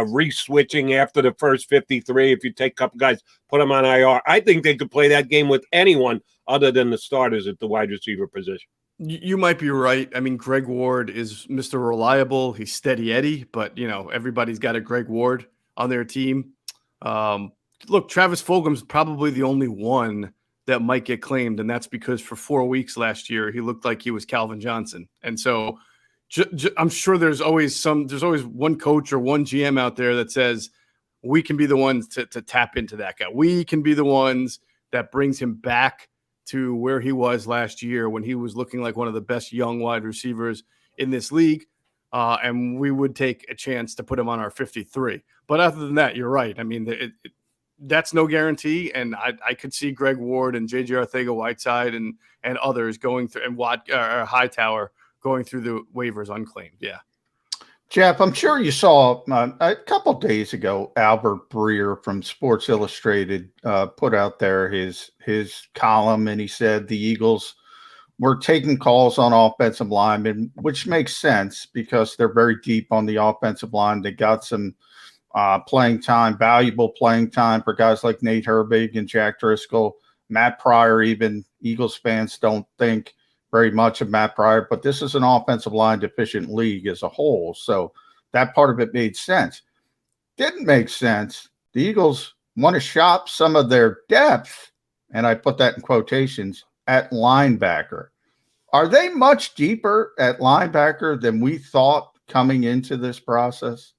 re-switching after the first 53. If you take a couple guys, put them on IR. I think they could play that game with anyone other than the starters at the wide receiver position. You might be right. I mean, Greg Ward is Mr. Reliable. He's steady Eddie, but, everybody's got a Greg Ward on their team. Look, Travis Fulgham's probably the only one that might get claimed, and that's because for 4 weeks last year, he looked like he was Calvin Johnson. And so I'm sure there's always one coach or one GM out there that says, we can be the ones to tap into that guy. We can be the ones that brings him back to where he was last year when he was looking like one of the best young wide receivers in this league. And we would take a chance to put him on our 53. But other than that, you're right. I mean, that's no guarantee. And I could see Greg Ward and J.J. Arcega-Whiteside and others going through, and Hightower going through the waivers unclaimed. Yeah. Jeff, I'm sure you saw a couple of days ago, Albert Breer from Sports Illustrated put out there his column, and he said the Eagles were taking calls on offensive linemen, which makes sense because they're very deep on the offensive line. They got some playing time, valuable playing time for guys like Nate Herbig and Jack Driscoll, Matt Pryor. Even Eagles fans don't think very much of Matt Pryor, but this is an offensive line deficient league as a whole. So that part of it made sense. Didn't make sense. The Eagles want to shop some of their depth, and I put that in quotations, at linebacker. Are they much deeper at linebacker than we thought coming into this process?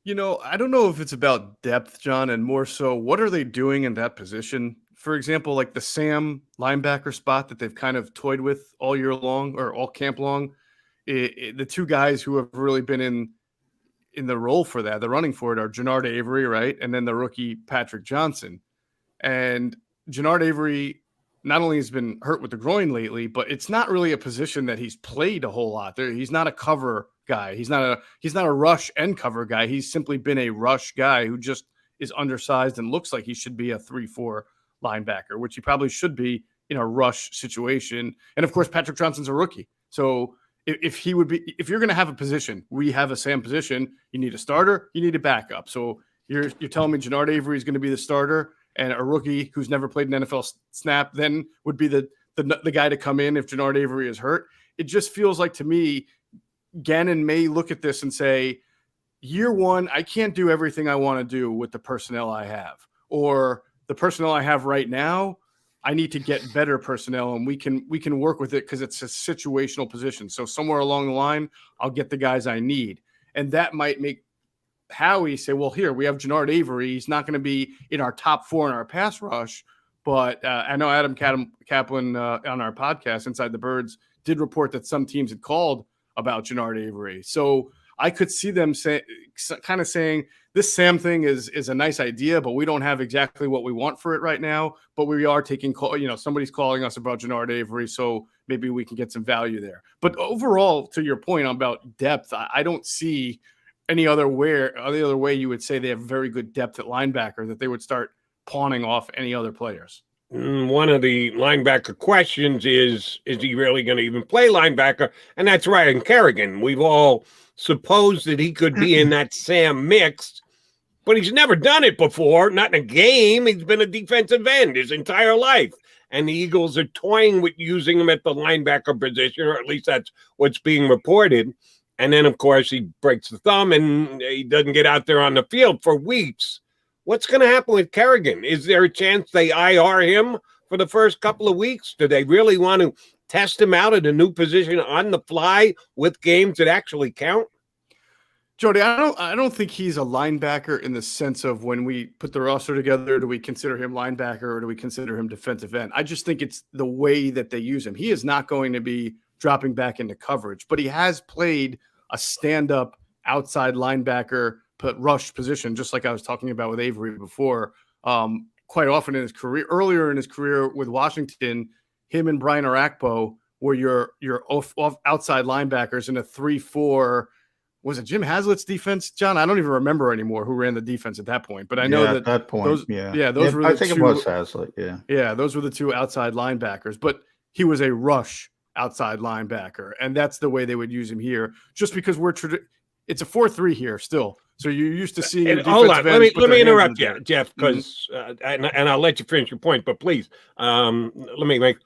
I don't know if it's about depth, John, and more so what are they doing in that position? For example, like the Sam linebacker spot that they've kind of toyed with all year long or all camp long, the two guys who have really been in the role for that, the running for it, are Jannard Avery, right? And then the rookie Patrick Johnson. And Jannard Avery not only has been hurt with the groin lately, but it's not really a position that he's played a whole lot. He's not a cover guy. He's not a rush and cover guy. He's simply been a rush guy who just is undersized and looks like he should be a 3-4 linebacker, which he probably should be in a rush situation. And of course, Patrick Johnson's a rookie. So if you're going to have a position, we have a Sam position, you need a starter, you need a backup. So you're telling me Jannard Avery is going to be the starter and a rookie who's never played an NFL snap then would be the guy to come in if Jannard Avery is hurt. It just feels like to me, Gannon may look at this and say, year one, I can't do everything I want to do with the personnel I have, or the personnel I have right now, I need to get better personnel, and we can work with it because it's a situational position. So somewhere along the line, I'll get the guys I need. And that might make Howie say, well, here, we have Jannard Avery. He's not going to be in our top 4 in our pass rush. But I know Adam Kaplan on our podcast, Inside the Birds, did report that some teams had called about Jannard Avery. So I could see them saying this Sam thing is a nice idea, but we don't have exactly what we want for it right now. But we are taking call. Somebody's calling us about Jannard Avery, so maybe we can get some value there. But overall, to your point about depth, I don't see any other way you would say they have very good depth at linebacker that they would start pawning off any other players. one of the linebacker questions is he really going to even play linebacker? And that's Ryan Kerrigan. We've all supposed that he could be in that Sam mix, but he's never done it before, not in a game. He's been a defensive end his entire life. And the Eagles are toying with using him at the linebacker position, or at least that's what's being reported. And then, of course, he breaks the thumb and he doesn't get out there on the field for weeks. What's going to happen with Kerrigan? Is there a chance they IR him for the first couple of weeks? Do they really want to test him out at a new position on the fly with games that actually count? Jody, I don't think he's a linebacker in the sense of when we put the roster together, do we consider him linebacker or do we consider him defensive end? I just think it's the way that they use him. He is not going to be dropping back into coverage, but he has played a stand-up outside linebacker rush position, just like I was talking about with Avery before. Quite often in his career, earlier in his career with Washington, him and Brian Orakpo were your off outside linebackers in a 3-4. Was it Jim Haslett's defense, John? I don't even remember anymore who ran the defense at that point. But I know that at that point, those were the I think two, it was Haslett. Yeah, those were the two outside linebackers. But he was a rush outside linebacker, and that's the way they would use him here. Just because it's a 4-3 here still. So you're used to seeing. Hold on, let me interrupt you, Jeff, because and I'll let you finish your point. But please, let me make.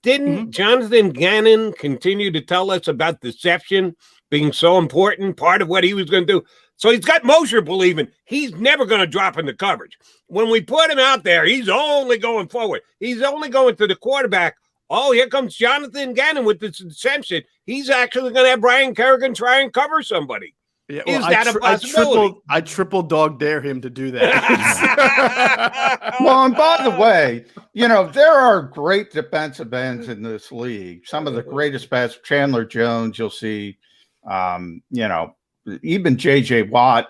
Didn't Jonathan Gannon continue to tell us about deception being so important, part of what he was going to do? So he's got Mosher believing he's never going to drop into coverage. When we put him out there, he's only going forward. He's only going to the quarterback. Oh, here comes Jonathan Gannon with this deception. He's actually going to have Brian Kerrigan try and cover somebody. Yeah, well, is that a possibility? I triple dog dare him to do that. Well, and by the way, there are great defensive ends in this league. Some of the greatest bats, Chandler Jones, you'll see, even J.J. Watt.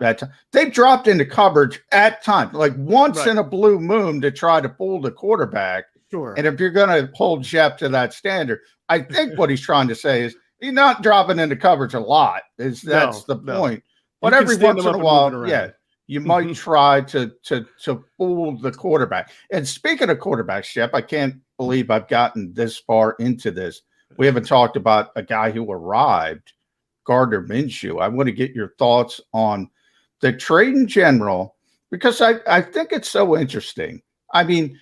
They've dropped into coverage at times, like once in a blue moon to try to fool the quarterback. Sure. And if you're going to hold Jeff to that standard, I think what he's trying to say is, he's not dropping into coverage a lot. That's the point. But every once in a while, you might try to fool the quarterback. And speaking of quarterbacks, Jeff, I can't believe I've gotten this far into this. We haven't talked about a guy who arrived, Gardner Minshew. I want to get your thoughts on the trade in general, because I think it's so interesting. I mean,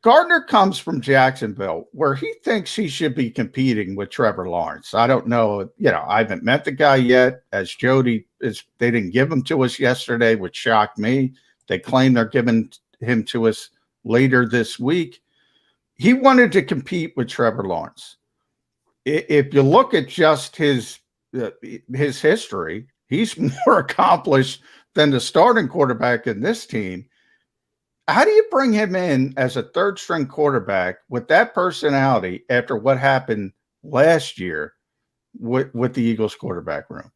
Gardner comes from Jacksonville, where he thinks he should be competing with Trevor Lawrence. I don't know. I haven't met the guy yet. As Jody they didn't give him to us yesterday, which shocked me. They claim they're giving him to us later this week. He wanted to compete with Trevor Lawrence. If you look at just his history, he's more accomplished than the starting quarterback in this team. How do you bring him in as a third-string quarterback with that personality after what happened last year with the Eagles quarterback room?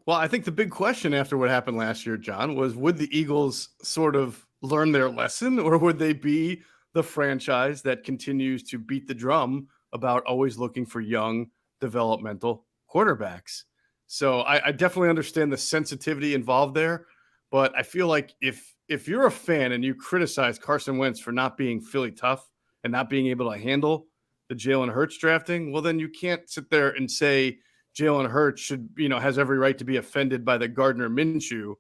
Well, I think the big question after what happened last year, John, was would the Eagles sort of learn their lesson, or would they be the franchise that continues to beat the drum about always looking for young developmental quarterbacks? So I definitely understand the sensitivity involved there, but I feel like if you're a fan and you criticize Carson Wentz for not being Philly tough and not being able to handle the Jalen Hurts drafting, well, then you can't sit there and say Jalen Hurts has every right to be offended by the Gardner Minshew,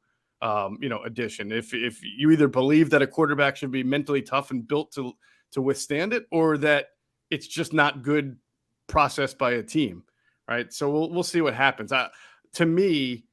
addition. If you either believe that a quarterback should be mentally tough and built to withstand it, or that it's just not good processed by a team, right? So we'll see what happens. To me,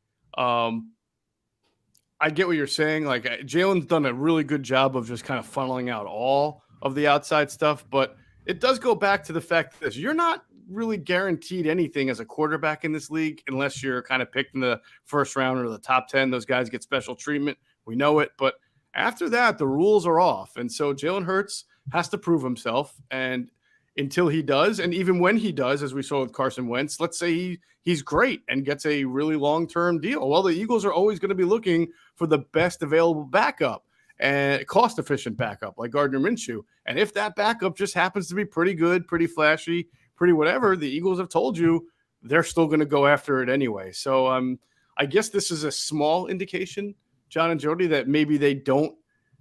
I get what you're saying. Like, Jalen's done a really good job of just kind of funneling out all of the outside stuff, but it does go back to the fact that you're not really guaranteed anything as a quarterback in this league unless you're kind of picked in the first round or the top 10. Those guys get special treatment. We know it. But after that, the rules are off. And so Jalen Hurts has to prove himself. And until he does, and even when he does, as we saw with Carson Wentz, let's say he's great and gets a really long-term deal. Well, the Eagles are always going to be looking for the best available backup and cost-efficient backup like Gardner Minshew. And if that backup just happens to be pretty good, pretty flashy, pretty whatever, the Eagles have told you they're still going to go after it anyway. So I guess this is a small indication, John and Jody, that maybe they don't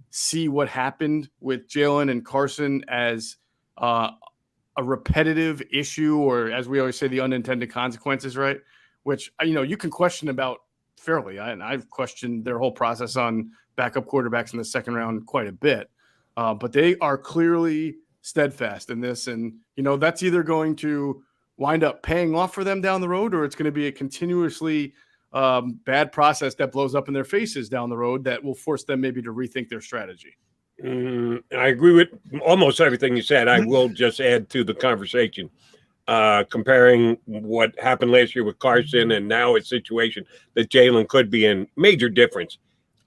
see what happened with Jalen and Carson as a repetitive issue, or as we always say, the unintended consequences, right? Which, you can question about fairly. And I've questioned their whole process on backup quarterbacks in the second round quite a bit. But they are clearly steadfast in this. And, that's either going to wind up paying off for them down the road, or it's going to be a continuously bad process that blows up in their faces down the road that will force them maybe to rethink their strategy. I agree with almost everything you said. I will just add to the conversation, comparing what happened last year with Carson and now a situation that Jalen could be in. Major difference.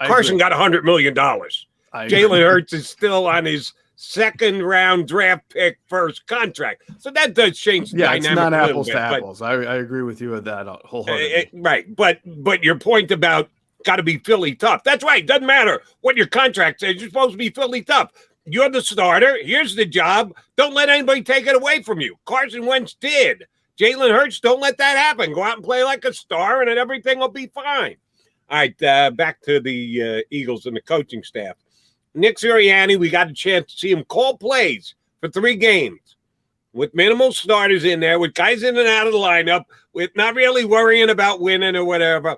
Carson got $100 million. Jalen Hurts is still on his second round draft pick first contract. So that does change the dynamic. It's not apples to apples. I agree with you with that wholeheartedly. Right. But your point about got to be Philly tough. That's right. Doesn't matter what your contract says. You're supposed to be Philly tough. You're the starter. Here's the job. Don't let anybody take it away from you. Carson Wentz did. Jalen Hurts, don't let that happen. Go out and play like a star, and then everything will be fine. All right, back to the Eagles and the coaching staff. Nick Sirianni, we got a chance to see him call plays for 3 games with minimal starters in there, with guys in and out of the lineup, with not really worrying about winning or whatever.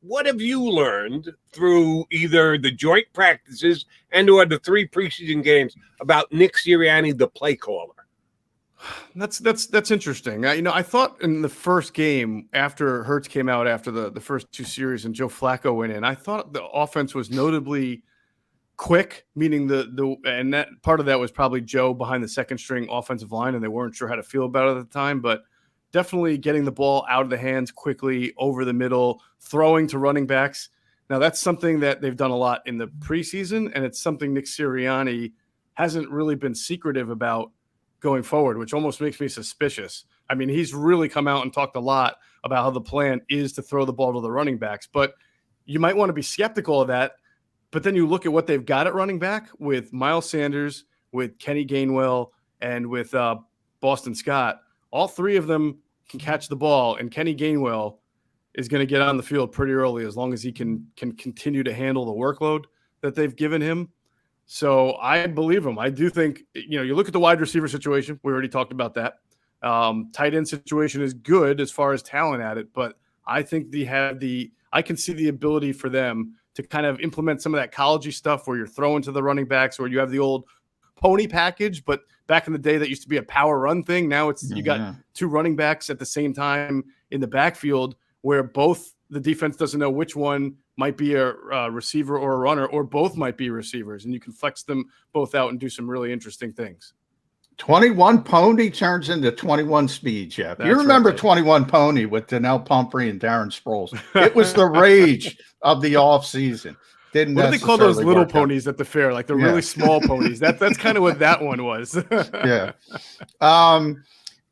What have you learned through either the joint practices and or the 3 preseason games about Nick Sirianni, the play caller? That's interesting. I thought in the first game after Hurts came out after the first 2 series and Joe Flacco went in, I thought the offense was notably quick, meaning and that part of that was probably Joe behind the second string offensive line, and they weren't sure how to feel about it at the time, but definitely getting the ball out of the hands quickly, over the middle, throwing to running backs. Now, that's something that they've done a lot in the preseason, and it's something Nick Sirianni hasn't really been secretive about going forward, which almost makes me suspicious. I mean, he's really come out and talked a lot about how the plan is to throw the ball to the running backs, but you might want to be skeptical of that. But then you look at what they've got at running back with Miles Sanders, with Kenny Gainwell, and with Boston Scott. All 3 of them can catch the ball, and Kenny Gainwell is going to get on the field pretty early as long as he can continue to handle the workload that they've given him. So I believe him. I do think, you look at the wide receiver situation. We already talked about that. Tight end situation is good as far as talent at it, but I think I can see the ability for them to kind of implement some of that college-y stuff where you're throwing to the running backs, or you have the old pony package, but back in the day that used to be a power run thing. Now you got 2 running backs at the same time in the backfield where both the defense doesn't know which one might be a receiver or a runner, or both might be receivers, and you can flex them both out and do some really interesting things. 21 pony turns into 21 speed, Jeff. You remember right. 21 pony with Donnell Pumphrey and Darren Sproles. It was the rage of the offseason. What do they call those little ponies at the fair? Like the really small ponies. That's kind of what that one was. Yeah.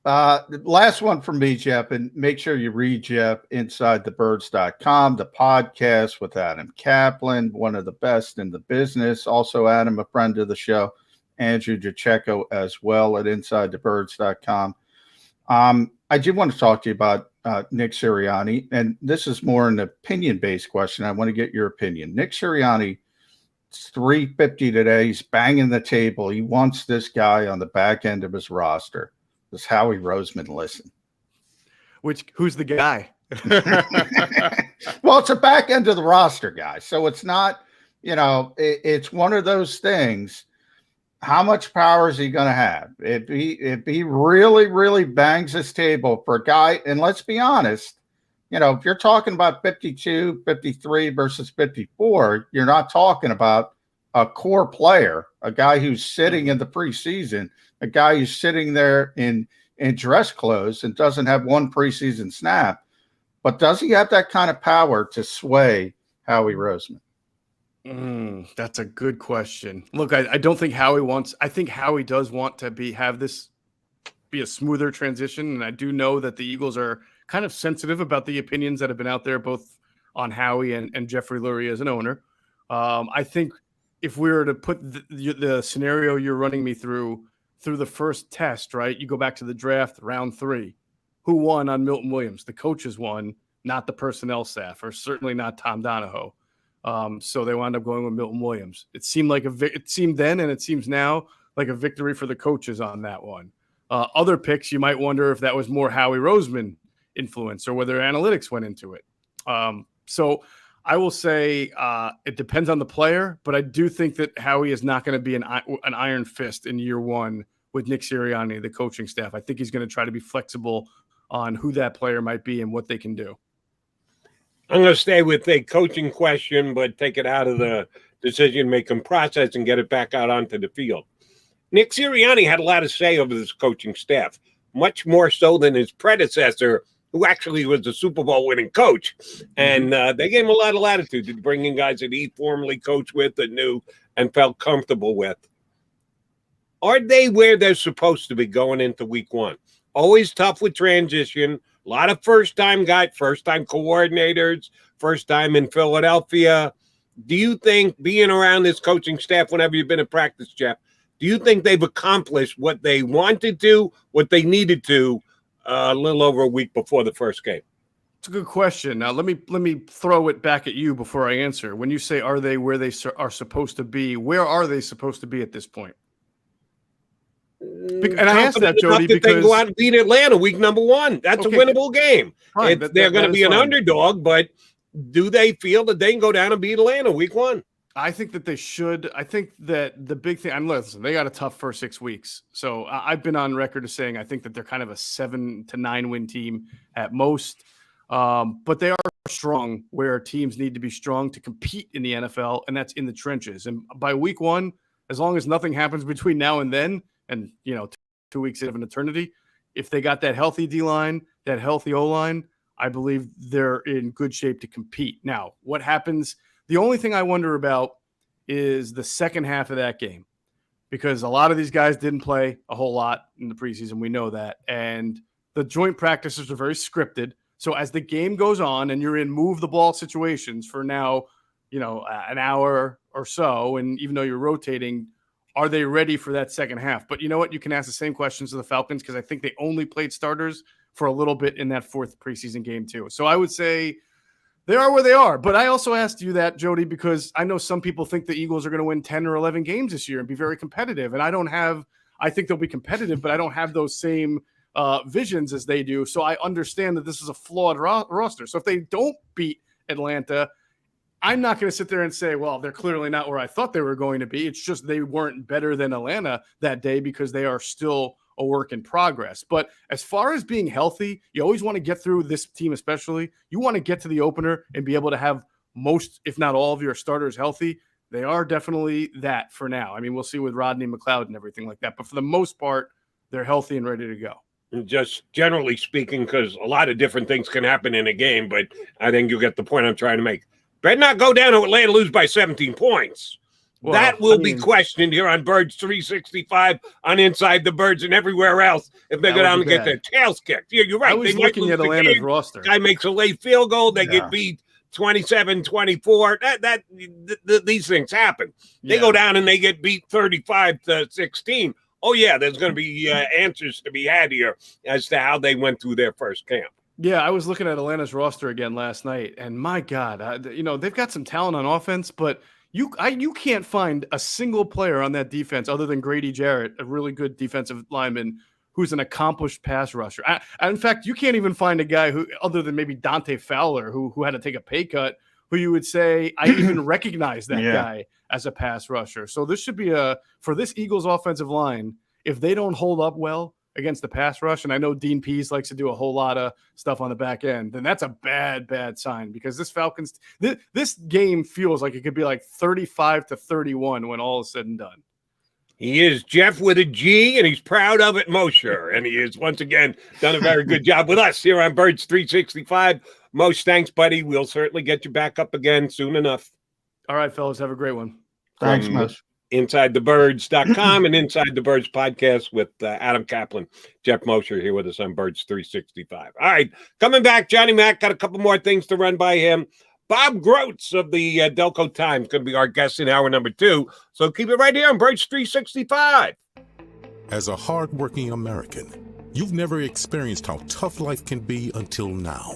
Last one from me, Jeff, and make sure you read Jeff InsideTheBirds.com, the podcast with Adam Kaplan, one of the best in the business. Also, Adam, a friend of the show. Andrew DiCecco as well at InsideTheBirds.com. I did want to talk to you about Nick Sirianni, and this is more an opinion-based question. I want to get your opinion. Nick Sirianni, it's 350 today. He's banging the table. He wants this guy on the back end of his roster. Does Howie Roseman listen? Who's the guy? Well, it's a back end of the roster guy. So it's not, it's one of those things. How much power is he going to have? If he really, really bangs his table for a guy, and let's be honest, if you're talking about 52, 53 versus 54, you're not talking about a core player, a guy who's sitting in the preseason, a guy who's sitting there in dress clothes and doesn't have one preseason snap. But does he have that kind of power to sway Howie Roseman? That's a good question. Look, I don't think Howie wants. I think Howie does want to have this be a smoother transition, and I do know that the Eagles are kind of sensitive about the opinions that have been out there, both on Howie and Jeffrey Lurie as an owner. I think if we were to put the scenario you're running me through the first test, right? You go back to the draft, round 3. Who won on Milton Williams? The coaches won, not the personnel staff, or certainly not Tom Donahoe. So they wound up going with Milton Williams. It seemed it seemed then, and it seems now like a victory for the coaches on that one. Other picks, you might wonder if that was more Howie Roseman influence or whether analytics went into it. So I will say it depends on the player, but I do think that Howie is not going to be an iron fist in year one with Nick Sirianni, the coaching staff. I think he's going to try to be flexible on who that player might be and what they can do. I'm going to stay with a coaching question, but take it out of the decision-making process and get it back out onto the field. Nick Sirianni had a lot of say over this coaching staff, much more so than his predecessor, who actually was a Super Bowl winning coach. And they gave him a lot of latitude to bring in guys that he formerly coached with and knew and felt comfortable with. Are they where they're supposed to be going into week one? Always tough with transition. A lot of first-time guys, first-time coordinators, first time in Philadelphia. Do you think being around this coaching staff whenever you've been in practice, Jeff, do you think they've accomplished what they wanted to, what they needed to, a little over a week before the first game? It's a good question. Now, let me throw it back at you before I answer. When you say, are they where they are supposed to be, where are they supposed to be at this point? And I asked that, Jody, because they go out and beat Atlanta week number one. That's okay. A winnable game. They're going to be an underdog, but do they feel that they can go down and beat Atlanta week one? I think that they should. I think that the big thing, listen, they got a tough first 6 weeks. So I've been on record as saying I think that they're kind of a 7 to 9 win team at most. But they are strong where teams need to be strong to compete in the NFL, and that's in the trenches. And by week one, as long as nothing happens between now and then, and 2 weeks of an eternity, if they got that healthy D-line, that healthy O-line, I believe they're in good shape to compete. Now, what happens? The only thing I wonder about is the second half of that game, because a lot of these guys didn't play a whole lot in the preseason. We know that. And the joint practices are very scripted. So as the game goes on and you're in move the ball situations for now, an hour or so, and even though you're rotating, are they ready for that second half? But you know what? You can ask the same questions to the Falcons because I think they only played starters for a little bit in that fourth preseason game too. So I would say they are where they are. But I also asked you that, Jody, because I know some people think the Eagles are going to win 10 or 11 games this year and be very competitive. And I think they'll be competitive, but I don't have those same visions as they do. So I understand that this is a flawed roster. So if they don't beat Atlanta, I'm not going to sit there and say, well, they're clearly not where I thought they were going to be. It's just they weren't better than Atlanta that day because they are still a work in progress. But as far as being healthy, you always want to get through this team, especially. You want to get to the opener and be able to have most, if not all, of your starters healthy. They are definitely that for now. I mean, we'll see with Rodney McLeod and everything like that. But for the most part, they're healthy and ready to go. Just generally speaking, because a lot of different things can happen in a game, but I think you get the point I'm trying to make. Better not go down to Atlanta, lose by 17 points. Well, that will be questioned here on Birds 365, on Inside the Birds and everywhere else if they go down and get their tails kicked. Yeah, you're right. I was looking at Atlanta's roster. Guy makes a late field goal. They get beat 27-24. These things happen. They go down and they get beat 35-16. Oh, yeah, there's going to be answers to be had here as to how they went through their first camp. Yeah, I was looking at Atlanta's roster again last night, and my God, they've got some talent on offense, but you can't find a single player on that defense other than Grady Jarrett, a really good defensive lineman who's an accomplished pass rusher. In fact, you can't even find a guy who, other than maybe Dante Fowler, who had to take a pay cut, who you would say, I even recognize that guy as a pass rusher. So this should be for this Eagles offensive line, if they don't hold up well against the pass rush, and I know Dean Pease likes to do a whole lot of stuff on the back end, then that's a bad sign because this game feels like it could be like 35-31 when all is said and done. He is Jeff with a G, and he's proud of it, Mosher, and he has once again done a very good job with us here on Birds 365. Mosh, thanks, buddy. We'll certainly get you back up again soon enough. All right, fellas, have a great one. Thanks, Mosh. InsideTheBirds.com and Inside the Birds podcast with Adam Kaplan. Jeff Mosher here with us on Birds 365. All right, coming back, Johnny Mac got a couple more things to run by him. Bob Grotz of the Delco Times going to be our guest in hour number 2. So keep it right here on Birds 365. As a hardworking American, you've never experienced how tough life can be until now.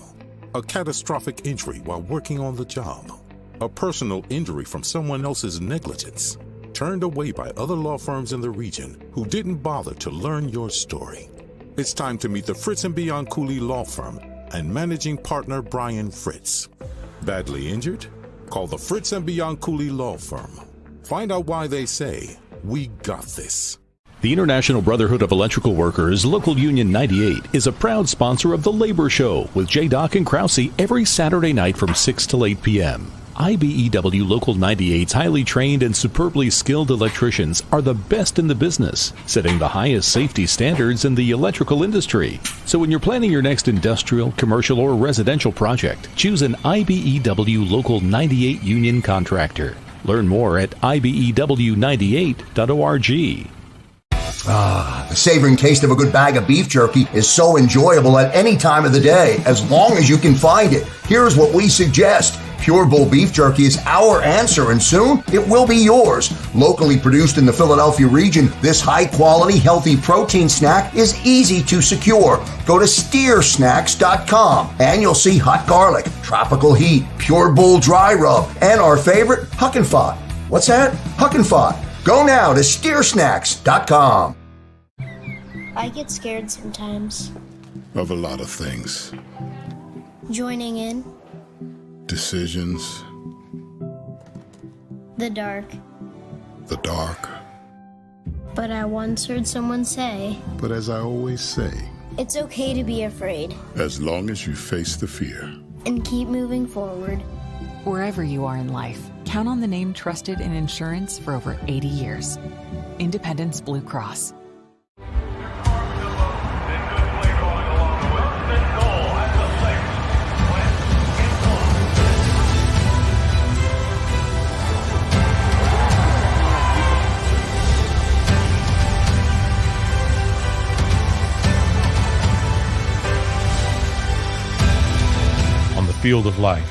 A catastrophic injury while working on the job. a personal injury from someone else's negligence, turned away by other law firms in the region who didn't bother to learn your story. It's time to meet the Fritz and Beyond Cooley Law Firm and managing partner Brian Fritz. Badly injured? Call the Fritz and Beyond Cooley Law Firm. Find out why they say, "We got this." The International Brotherhood of Electrical Workers, Local Union 98, is a proud sponsor of The Labor Show with J. and Krause every Saturday night from 6 till 8 p.m. IBEW Local 98's highly trained and superbly skilled electricians are the best in the business, setting the highest safety standards in the electrical industry. So when you're planning your next industrial, commercial, or residential project, choose an IBEW Local 98 union contractor. Learn more at IBEW98.org. The savoring taste of a good bag of beef jerky is so enjoyable at any time of the day, as long as you can find it. Here's what we suggest. Pure Bull beef jerky is our answer, and soon it will be yours. Locally produced in the Philadelphia region, this high-quality, healthy protein snack is easy to secure. Go to steersnacks.com, and you'll see hot garlic, tropical heat, Pure Bull dry rub, and our favorite, Huck and Fod. What's that? Huck and Fod. Go now to steersnacks.com. I get scared sometimes. Of a lot of things. Joining in. Decisions. The dark. The dark. But I once heard someone say, But as I always say, it's okay to be afraid. as long as you face the fear. And keep moving forward. Wherever you are in life, count on the name trusted in insurance for over 80 years. Independence Blue Cross. On the field of life,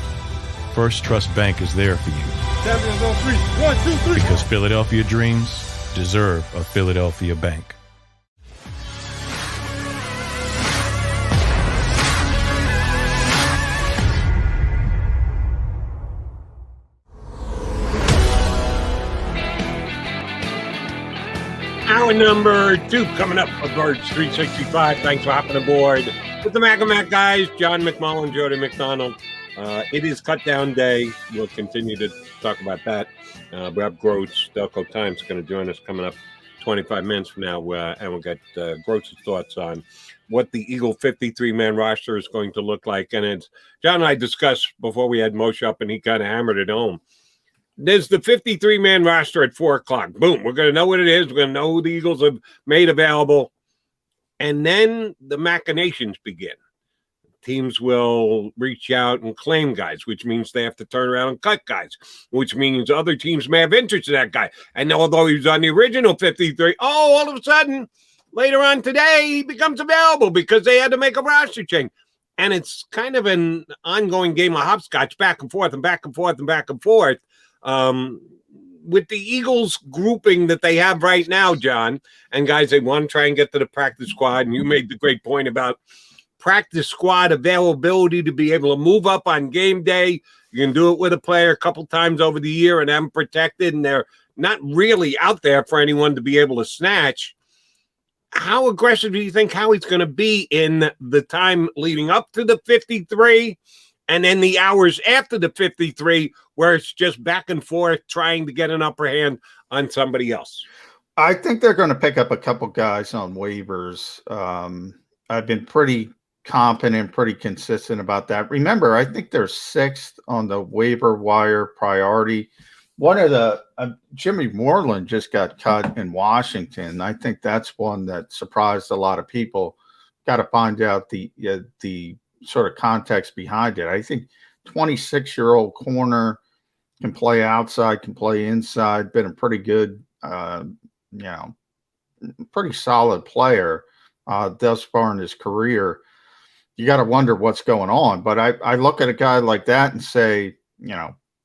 First Trust Bank is there for you. Champions on three. 1, 2, 3. Because Philadelphia dreams deserve a Philadelphia bank. Hour number 2 coming up for Birds 365. Thanks for hopping aboard with the Mac guys, John McMullen, Jody McDonald. It is cut down day. We'll continue to talk about that. Bob Grotz, Delco Times, is going to join us coming up 25 minutes from now, and we'll get Grotz's thoughts on what the Eagle 53-man roster is going to look like. And it's John and I discussed before we had Mosher up, and he kind of hammered it home. There's the 53-man roster at 4 o'clock. Boom. We're going to know what it is. We're going to know who the Eagles have made available. And then the machinations begin. Teams will reach out and claim guys, which means they have to turn around and cut guys, which means other teams may have interest in that guy. And although he was on the original 53, all of a sudden, later on today, he becomes available because they had to make a roster change. And it's kind of an ongoing game of hopscotch, back and forth and back and forth and back and forth. With the Eagles grouping that they have right now, John, and guys, they want to try and get to the practice squad. And you made the great point about practice squad availability to be able to move up on game day. You can do it with a player a couple times over the year and have them protected, and they're not really out there for anyone to be able to snatch. How aggressive do you think Howie's going to be in the time leading up to the 53 and then the hours after the 53 where it's just back and forth trying to get an upper hand on somebody else? I think they're going to pick up a couple guys on waivers. I've been pretty confident, pretty consistent about that. Remember, I think they're 6th on the waiver wire priority. One of the Jimmy Moreland just got cut in Washington. I think that's one that surprised a lot of people. Got to find out the sort of context behind it. I think 26-year-old corner, can play outside, can play inside, been a pretty good, pretty solid player thus far in his career. You got to wonder what's going on. But I look at a guy like that and say,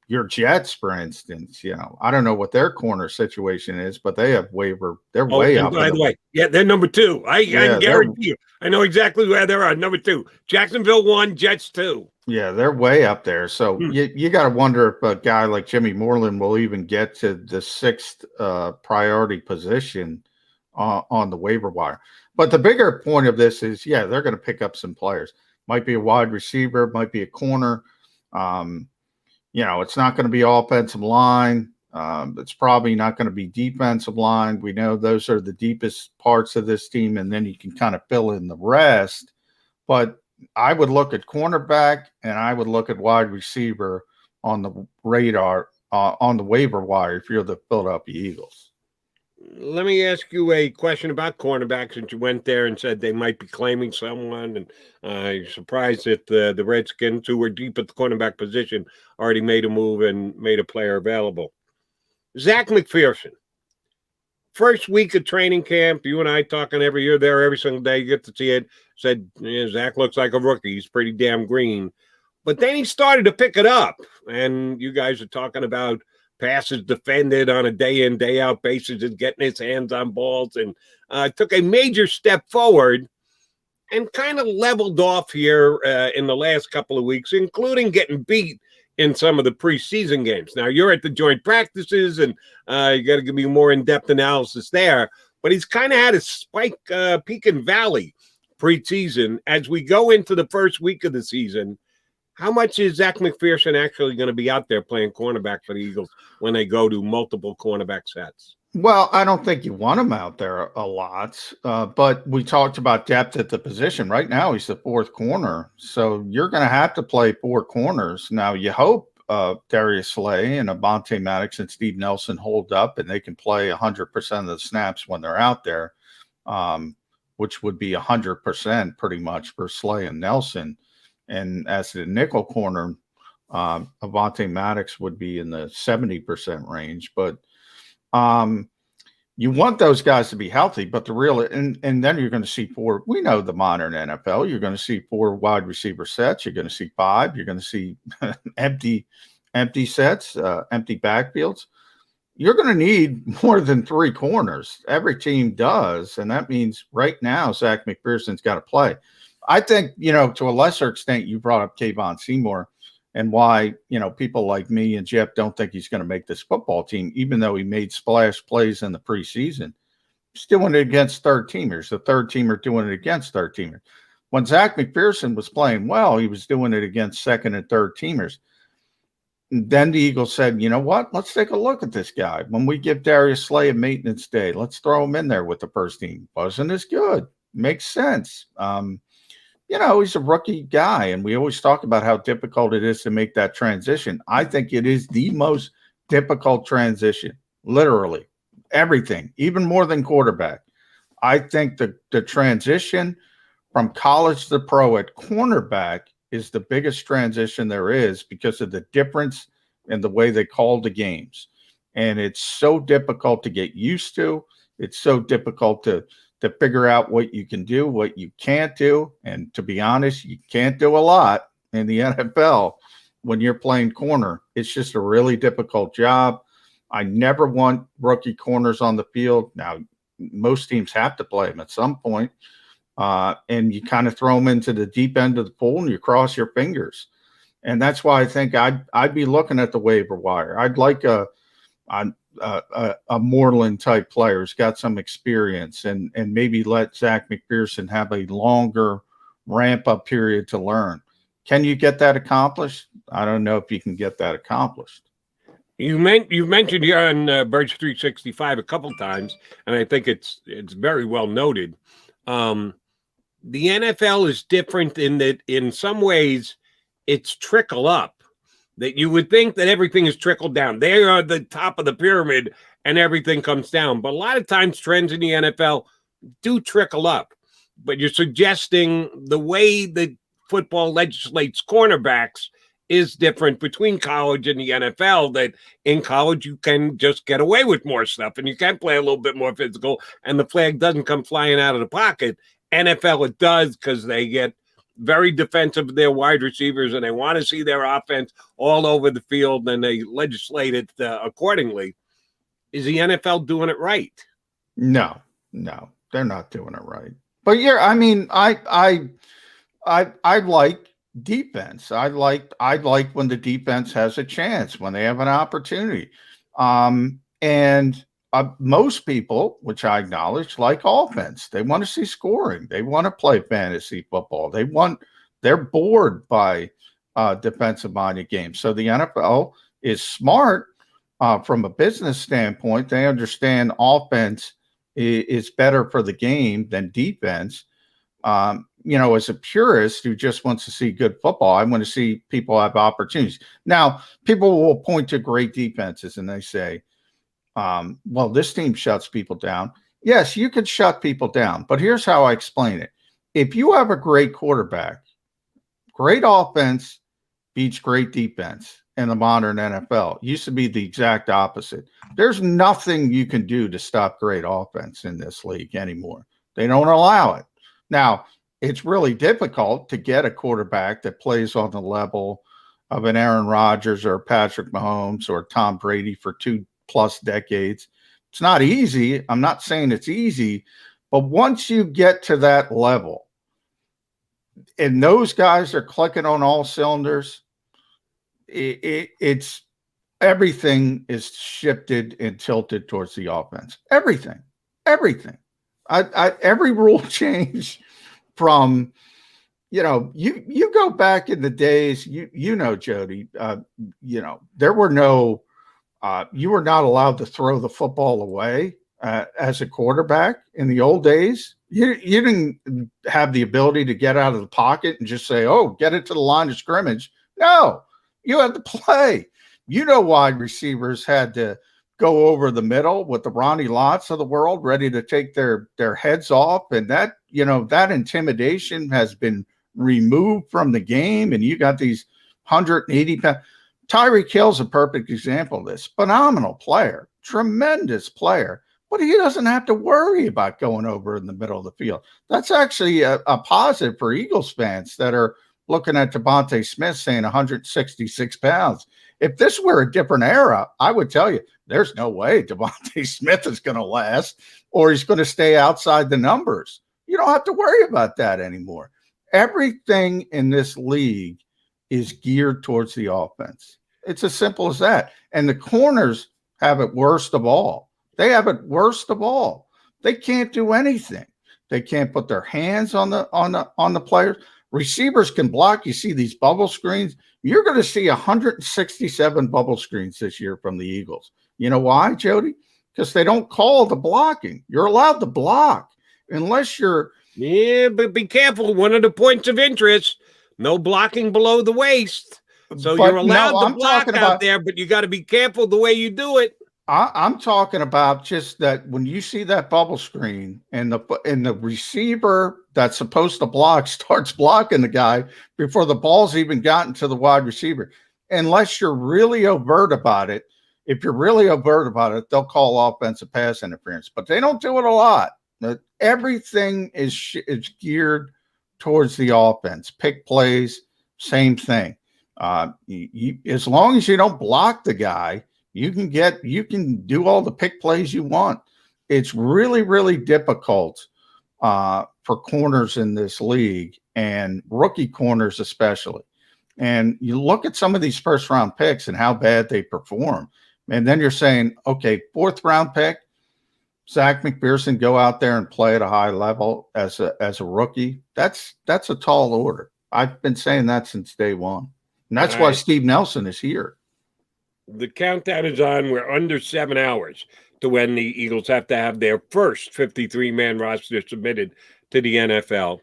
your Jets, for instance, I don't know what their corner situation is, but they have waiver. They're way up. By the way, they're number 2. I can guarantee you. I know exactly where they are. Number 2. Jacksonville 1, Jets 2. Yeah, they're way up there. So you got to wonder if a guy like Jimmy Moreland will even get to the 6th priority position on the waiver wire. But the bigger point of this is, they're going to pick up some players. Might be a wide receiver, might be a corner. It's not going to be offensive line. It's probably not going to be defensive line. We know those are the deepest parts of this team, and then you can kind of fill in the rest. But I would look at cornerback and I would look at wide receiver on the radar, on the waiver wire if you're the Philadelphia Eagles. Let me ask you a question about cornerbacks, since you went there and said they might be claiming someone, and you're surprised that the Redskins, who were deep at the cornerback position, already made a move and made a player available. Zach McPherson, first week of training camp, you and I talking every year there, every single day, you get to see it, said, Zach looks like a rookie. He's pretty damn green. But then he started to pick it up, and you guys are talking about passes defended on a day-in, day-out basis and getting his hands on balls, and took a major step forward and kind of leveled off here in the last couple of weeks, including getting beat in some of the preseason games. Now, you're at the joint practices, and you got to give me more in-depth analysis there, but he's kind of had a spike, peak and valley preseason. As we go into the first week of the season, how much is Zach McPherson actually going to be out there playing cornerback for the Eagles when they go to multiple cornerback sets? Well, I don't think you want him out there a lot, but we talked about depth at the position. Right now, he's the 4th corner, so you're going to have to play 4 corners. Now, you hope Darius Slay and Avonte Maddox and Steve Nelson hold up and they can play 100% of the snaps when they're out there, which would be 100% pretty much for Slay and Nelson. And as the nickel corner, Avonte Maddox would be in the 70% range. But you want those guys to be healthy. But the real and then you're going to see 4. We know the modern NFL. You're going to see 4 wide receiver sets. You're going to see 5. You're going to see empty sets, empty backfields. You're going to need more than 3 corners. Every team does, and that means right now Zach McPherson's got to play. I think, to a lesser extent, you brought up Kayvon Seymour and why, people like me and Jeff don't think he's going to make this football team, even though he made splash plays in the preseason. He's doing it against third-teamers. The third-teamer doing it against third-teamers. When Zach McPherson was playing well, he was doing it against second- and third-teamers. Then the Eagles said, you know what? Let's take a look at this guy. When we give Darius Slay a maintenance day, let's throw him in there with the first team. Wasn't as good. Makes sense. He's a rookie guy, and we always talk about how difficult it is to make that transition. I think it is the most difficult transition, literally. Everything, even more than quarterback. I think the transition from college to pro at cornerback is the biggest transition there is because of the difference in the way they call the games. And it's so difficult to get used to. It's so difficult to figure out what you can do, what you can't do. And to be honest, you can't do a lot in the NFL when you're playing corner. It's just a really difficult job. I never want rookie corners on the field. Now, most teams have to play them at some point. And you kind of throw them into the deep end of the pool and you cross your fingers. And that's why I think I'd be looking at the waiver wire. I'd like a Moreland type player who's got some experience and maybe let Zach McPherson have a longer ramp up period to learn. Can you get that accomplished? I don't know if you can get that accomplished. You've mentioned here on Birds 365 a couple times, and I think it's very well noted. The NFL is different in that in some ways it's trickle up. That you would think that everything is trickled down. They are the top of the pyramid and everything comes down. But a lot of times trends in the NFL do trickle up. But you're suggesting the way that football legislates cornerbacks is different between college and the NFL, that in college you can just get away with more stuff and you can play a little bit more physical and the flag doesn't come flying out of the pocket. NFL, it does because they get very defensive of their wide receivers, and they want to see their offense all over the field, and they legislate it accordingly. Is the NFL doing it right? No, they're not doing it right. But yeah, I mean, I like defense. I like when the defense has a chance, when they have an opportunity. And most people, which I acknowledge, like offense. They want to see scoring. They want to play fantasy football. They're bored by defensive-minded games. So the NFL is smart from a business standpoint. They understand offense is better for the game than defense. As a purist who just wants to see good football, I want to see people have opportunities. Now, people will point to great defenses and they say, well, this team shuts people down. Yes, you could shut people down, but here's how I explain it. If you have a great quarterback, great offense beats great defense in the modern NFL. It used to be the exact opposite. There's nothing you can do to stop great offense in this league anymore. They don't allow it. Now, it's really difficult to get a quarterback that plays on the level of an Aaron Rodgers or Patrick Mahomes or Tom Brady for 2+ decades. It's not easy. I'm not saying it's easy, but once you get to that level and those guys are clicking on all cylinders, it's everything is shifted and tilted towards the offense. Everything. Every rule change from, you go back in the days, Jody, there were no, you were not allowed to throw the football away as a quarterback in the old days. You didn't have the ability to get out of the pocket and just say, oh, get it to the line of scrimmage. No, you had to play. Wide receivers had to go over the middle with the Ronnie Lotts of the world, ready to take their heads off. And that, that intimidation has been removed from the game. And you got these 180 pounds. Tyreek Hill's a perfect example of this. Phenomenal player, tremendous player, but he doesn't have to worry about going over in the middle of the field. That's actually a positive for Eagles fans that are looking at Devontae Smith saying 166 pounds. If this were a different era, I would tell you there's no way Devontae Smith is going to last or he's going to stay outside the numbers. You don't have to worry about that anymore. Everything in this league is geared towards the offense. It's as simple as that. And the corners have it worst of all. They have it worst of all. They can't do anything. They can't put their hands on the players. Receivers can block. You see these bubble screens. You're going to see 167 bubble screens this year from the Eagles. You know why, Jody? Because they don't call the blocking. You're allowed to block unless you're. Yeah, but be careful. One of the points of interest, no blocking below the waist. So you're allowed to block out there, but you got to be careful the way you do it. I'm talking about just that when you see that bubble screen and the receiver that's supposed to block starts blocking the guy before the ball's even gotten to the wide receiver. Unless you're really overt about it, if you're really overt about it, they'll call offensive pass interference, but they don't do it a lot. Everything is geared towards the offense. Pick plays, same thing. As long as you don't block the guy, you can do all the pick plays you want. It's really, really difficult for corners in this league and rookie corners especially. And you look at some of these first round picks and how bad they perform. And then you're saying, okay, 4th round pick, Zach McPherson, go out there and play at a high level as a rookie. That's a tall order. I've been saying that since day one. And that's why Steve Nelson is here. The countdown is on. We're under 7 hours to when the Eagles have to have their first 53-man roster submitted to the NFL.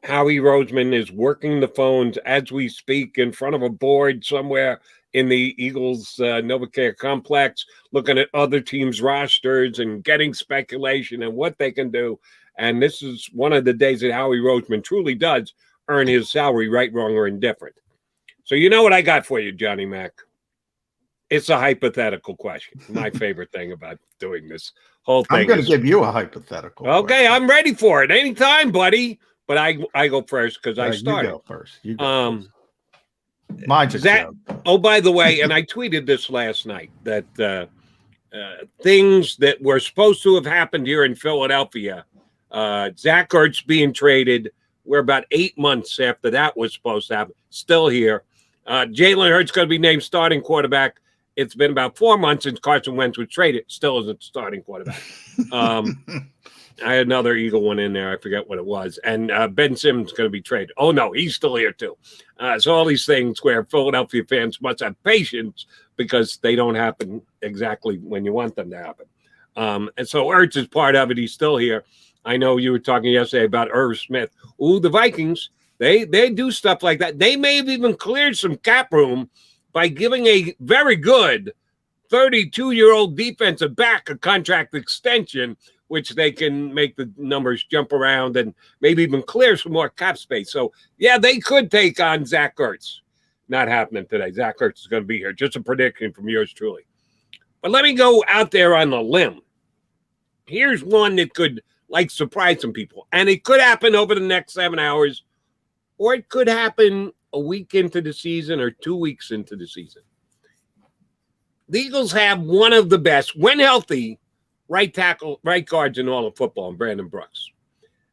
Howie Roseman is working the phones as we speak in front of a board somewhere in the Eagles NovaCare complex, looking at other teams' rosters and getting speculation and what they can do. And this is one of the days that Howie Roseman truly does earn his salary, right, wrong, or indifferent. So you know what I got for you, Johnny Mac? It's a hypothetical question. My favorite thing about doing this whole thing. I'm going to give you a hypothetical question. I'm ready for it. Anytime, buddy. but I go first because I started. You go first. You go first. Mine's a Zach, joke. oh, by the way, and I tweeted this last night, that things that were supposed to have happened here in Philadelphia, Zach Ertz being traded, we're about 8 months after that was supposed to happen, still here. Jalen Hurts going to be named starting quarterback. It's been about 4 months since Carson Wentz was traded, still isn't starting quarterback. I had another Eagle one in there. I forget what it was. And Ben Simmons going to be traded. Oh, no, he's still here, too. So all these things where Philadelphia fans must have patience because they don't happen exactly when you want them to happen. And so Ertz is part of it. He's still here. I know you were talking yesterday about Irv Smith. Ooh, the Vikings, they do stuff like that. They may have even cleared some cap room by giving a very good 32-year-old defensive back a contract extension, which they can make the numbers jump around and maybe even clear some more cap space. So, yeah, they could take on Zach Ertz. Not happening today. Zach Ertz is going to be here. Just a prediction from yours truly. But let me go out there on the limb. Here's one that could, surprise some people. And it could happen over the next 7 hours, or it could happen a week into the season or 2 weeks into the season. The Eagles have one of the best, when healthy, right tackle, right guards in all of football, and Brandon Brooks.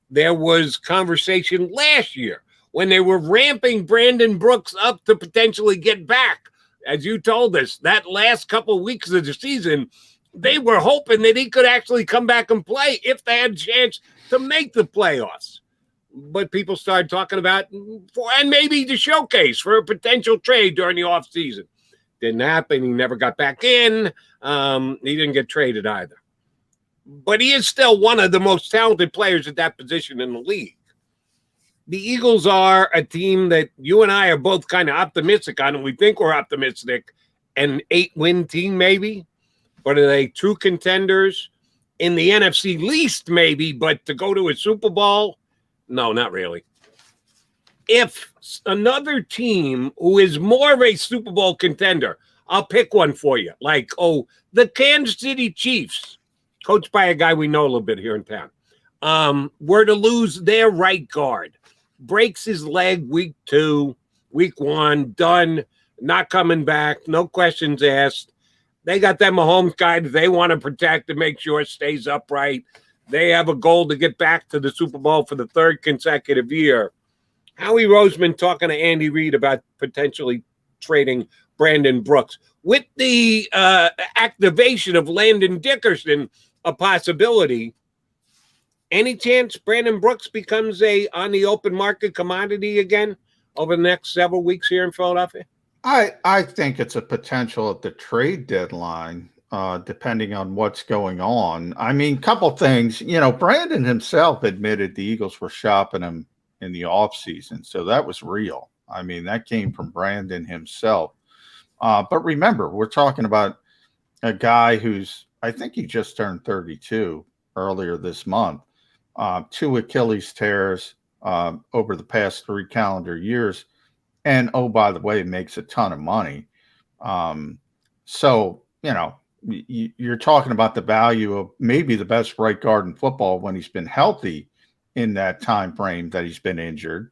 There was conversation last year when they were ramping Brandon Brooks up to potentially get back. As you told us, that last couple of weeks of the season, they were hoping that he could actually come back and play if they had a chance to make the playoffs. But people started talking about, and maybe the showcase for a potential trade during the offseason. Didn't happen. He never got back in. He didn't get traded either. But he is still one of the most talented players at that position in the league. The Eagles are a team that you and I are both kind of optimistic on, and we think we're optimistic. An 8-win team, maybe. But are they true contenders? In the NFC least, maybe, but to go to a Super Bowl? No, not really. If another team who is more of a Super Bowl contender, I'll pick one for you. The Kansas City Chiefs, coached by a guy we know a little bit here in town, were to lose their right guard. Breaks his leg week 2, week 1, done, not coming back, no questions asked. They got that Mahomes guy that they want to protect to make sure it stays upright. They have a goal to get back to the Super Bowl for the 3rd consecutive year. Howie Roseman talking to Andy Reid about potentially trading Brandon Brooks. With the activation of Landon Dickerson, a possibility, any chance Brandon Brooks becomes a on the open market commodity again over the next several weeks here in Philadelphia? I think it's a potential at the trade deadline, depending on what's going on. I mean, couple things. Brandon himself admitted the Eagles were shopping him in the offseason, so that was real. I mean, that came from Brandon himself. But remember, we're talking about a guy who's, I think he just turned 32 earlier this month. 2 Achilles tears over the past 3 calendar years. And, oh, by the way, makes a ton of money. So, you're talking about the value of maybe the best right guard in football when he's been healthy in that time frame that he's been injured.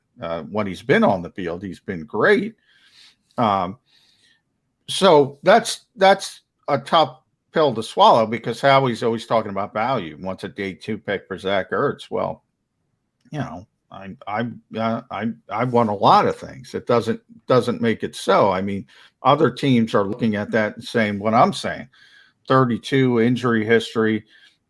When he's been on the field, he's been great. So that's a tough pill to swallow because Howie's always talking about value. Wants a day 2 pick for Zach Ertz. Well, I want a lot of things. It doesn't make it so. I mean, other teams are looking at that and saying what I'm saying. 32 injury history.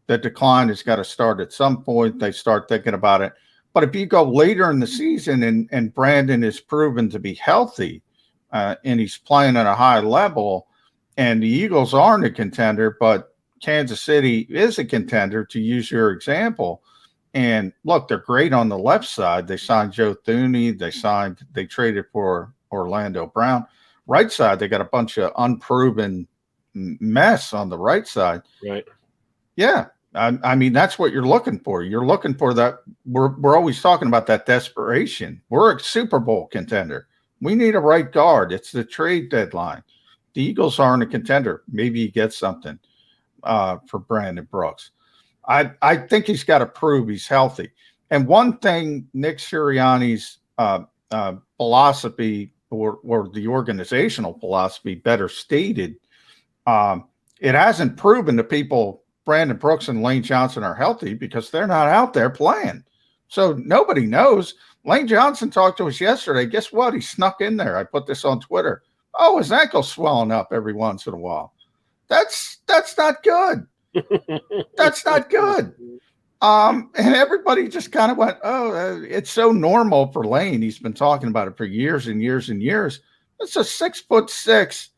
The decline has got to start at some point. They start thinking about it. But if you go later in the season and Brandon is proven to be healthy and he's playing at a high level, and the Eagles aren't a contender, but Kansas City is a contender, to use your example. And look, they're great on the left side. They signed Joe Thuney. They traded for Orlando Brown. Right side, they got a bunch of unproven mess on the right side. Right. Yeah. I mean, that's what you're looking for. You're looking for that. We're always talking about that desperation. We're a Super Bowl contender. We need a right guard. It's the trade deadline. The Eagles aren't a contender. Maybe you get something for Brandon Brooks. I think he's got to prove he's healthy. And one thing Nick Sirianni's philosophy or the organizational philosophy better stated, it hasn't proven to people Brandon Brooks and Lane Johnson are healthy because they're not out there playing. So nobody knows. Lane Johnson talked to us yesterday. Guess what? He snuck in there. I put this on Twitter. Oh, his ankle's swelling up every once in a while. That's not good. That's not good. And everybody just kind of went, oh, it's so normal for Lane. He's been talking about it for years and years and years. It's a 6'6",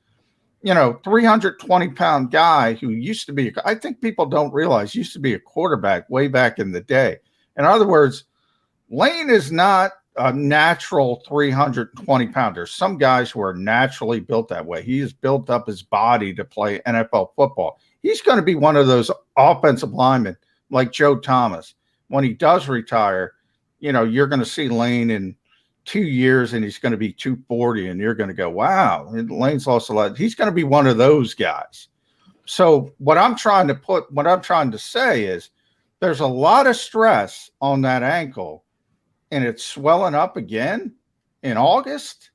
320-pound guy who used to be, I think people don't realize, used to be a quarterback way back in the day. In other words, Lane is not a natural 320-pounder. Some guys who are naturally built that way. He has built up his body to play NFL football. He's going to be one of those offensive linemen like Joe Thomas. When he does retire, you're going to see Lane in 2 years and he's going to be 240 and you're going to go, wow, Lane's lost a lot. He's going to be one of those guys. So what I'm trying to say is there's a lot of stress on that ankle and it's swelling up again in August.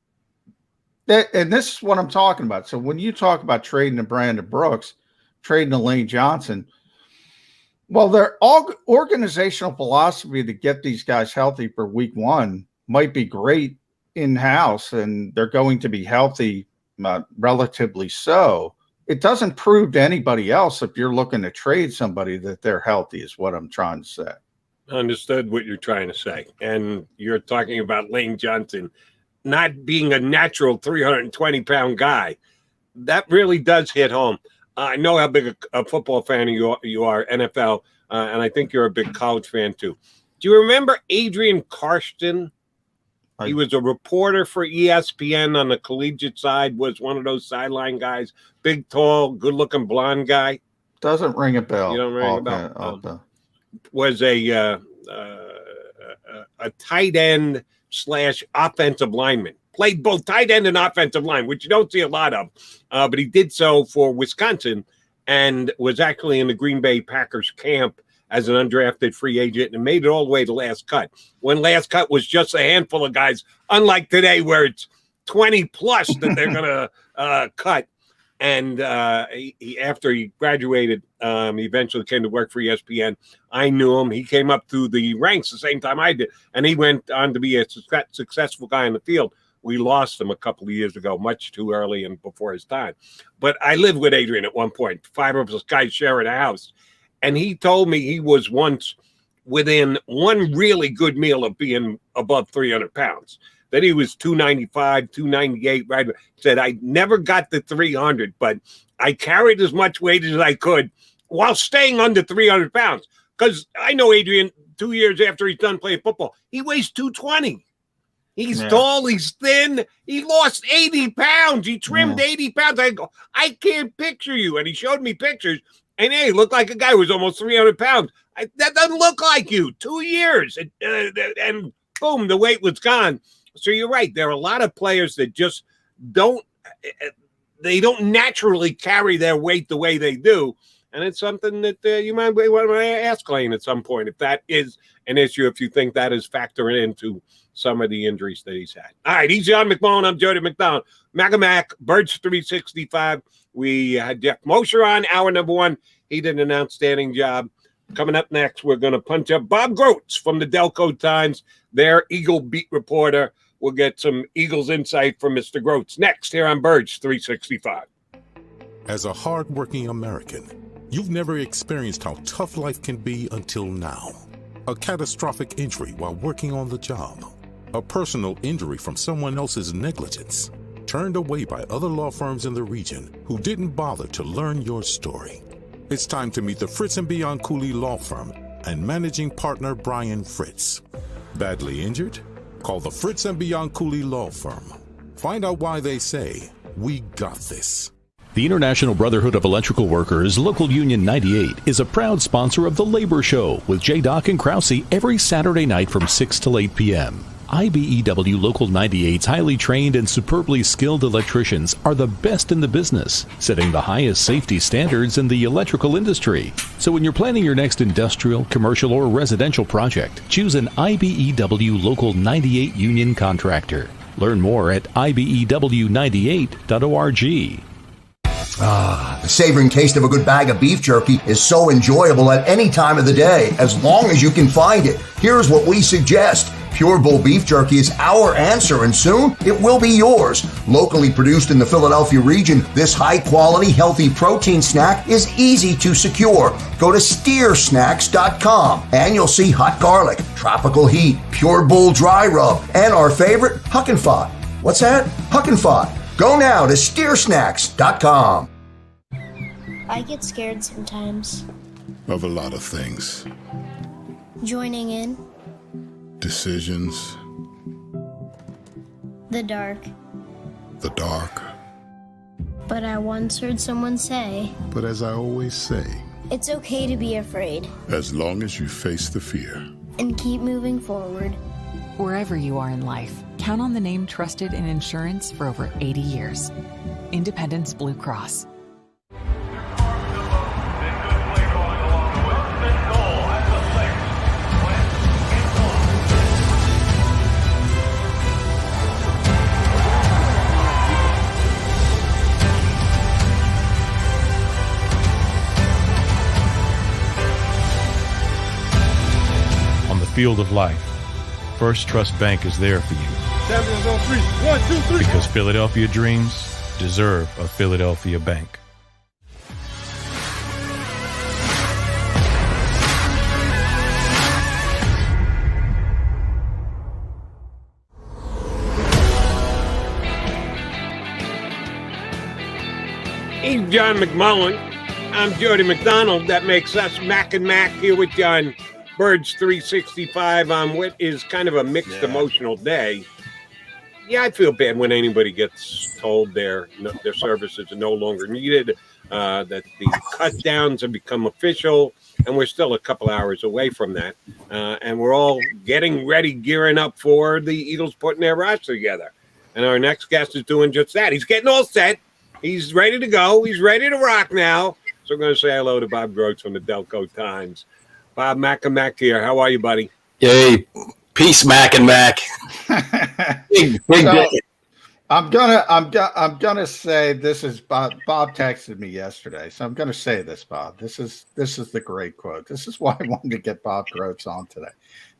And this is what I'm talking about. So when you talk about trading to Brandon Brooks, trading to Lane Johnson, well, their organizational philosophy to get these guys healthy for week one might be great in-house, and they're going to be healthy relatively so. It doesn't prove to anybody else if you're looking to trade somebody that they're healthy is what I'm trying to say. Understood what you're trying to say. And you're talking about Lane Johnson not being a natural 320-pound guy. That really does hit home. I know how big a football fan you are, NFL, and I think you're a big college fan too. Do you remember Adrian Karsten? He was a reporter for ESPN on the collegiate side, was one of those sideline guys, big, tall, good-looking blonde guy. Doesn't ring a bell. You don't ring a bell? Was a tight end / offensive lineman. Played both tight end and offensive line, which you don't see a lot of. But he did so for Wisconsin and was actually in the Green Bay Packers camp as an undrafted free agent and made it all the way to last cut. When last cut was just a handful of guys, unlike today where it's 20 plus that they're going to cut. And he, after he graduated, he eventually came to work for ESPN. I knew him. He came up through the ranks the same time I did. And he went on to be a successful guy in the field. We lost him a couple of years ago, much too early and before his time. But I lived with Adrian at one point. 5 of us guys sharing a house. And he told me he was once within one really good meal of being above 300 pounds. That he was 295, 298, right? He said, I never got to 300, but I carried as much weight as I could while staying under 300 pounds. Because I know Adrian, 2 years after he's done playing football, he weighs 220. He's tall, he's thin. He lost 80 pounds. He trimmed 80 pounds. I go, I can't picture you. And he showed me pictures. And he looked like a guy who was almost 300 pounds. That doesn't look like you. 2 years. And boom, the weight was gone. So you're right. There are a lot of players that just don't naturally carry their weight the way they do. And it's something that you might want to ask Lane at some point if that is an issue, if you think that is factoring into some of the injuries that he's had. All right, he's John McMullen. I'm Jody McDonald. Mac, Birds 365. We had Jeff Mosher on, hour number 1. He did an outstanding job. Coming up next, we're going to punch up Bob Grotz from the Delco Times, their Eagle beat reporter. We'll get some Eagles insight from Mr. Grotz next here on Birds 365. As a hardworking American, you've never experienced how tough life can be until now. A catastrophic injury while working on the job. A personal injury from someone else's negligence. Turned away by other law firms in the region who didn't bother to learn your story. It's time to meet the Fritz & Bianculli Law Firm and managing partner Brian Fritz. Badly injured? Call the Fritz & Bianculli Law Firm. Find out why they say, we got this. The International Brotherhood of Electrical Workers, Local Union 98, is a proud sponsor of The Labor Show with J. Doc and Krause every Saturday night from 6 till 8 p.m. IBEW Local 98's highly trained and superbly skilled electricians are the best in the business, setting the highest safety standards in the electrical industry. So when you're planning your next industrial, commercial, or residential project, choose an IBEW Local 98 union contractor. Learn more at IBEW98.org. The savoring taste of a good bag of beef jerky is so enjoyable at any time of the day, as long as you can find it. Here's what we suggest. Pure Bull beef jerky is our answer, and soon it will be yours. Locally produced in the Philadelphia region, this high-quality, healthy protein snack is easy to secure. Go to steersnacks.com, and you'll see hot garlic, tropical heat, Pure Bull dry rub, and our favorite, Huck and Fod. What's that? Huck and Fod. Go now to steersnacks.com. I get scared sometimes. Of a lot of things. Joining in. Decisions. The dark. The dark. But I once heard someone say, But as I always say, it's okay to be afraid. as long as you face the fear. And keep moving forward. Wherever you are in life, count on the name trusted in insurance for over 80 years. Independence Blue Cross. On the field of life, First Trust Bank is there for you. Champions on three. 1, 2, 3. Because Philadelphia dreams deserve a Philadelphia bank. He's John McMullen. I'm Jody McDonald. That makes us Mac and Mac here with you on Birds 365 on what is kind of a mixed emotional day. Yeah, I feel bad when anybody gets told their services are no longer needed, that the cut downs have become official, and we're still a couple hours away from that. And we're all getting ready, gearing up for the Eagles putting their roster together. And our next guest is doing just that. He's getting all set. He's ready to go. He's ready to rock now. So I'm going to say hello to Bob Grotz from the Delco Times. Bob Mac and Mac here. How are you, buddy? Yay. Peace, Mac and Mac. big So, I'm gonna say this is Bob. Bob texted me yesterday, so I'm gonna say this, Bob. This is the great quote. This is why I wanted to get Bob Grotz on today.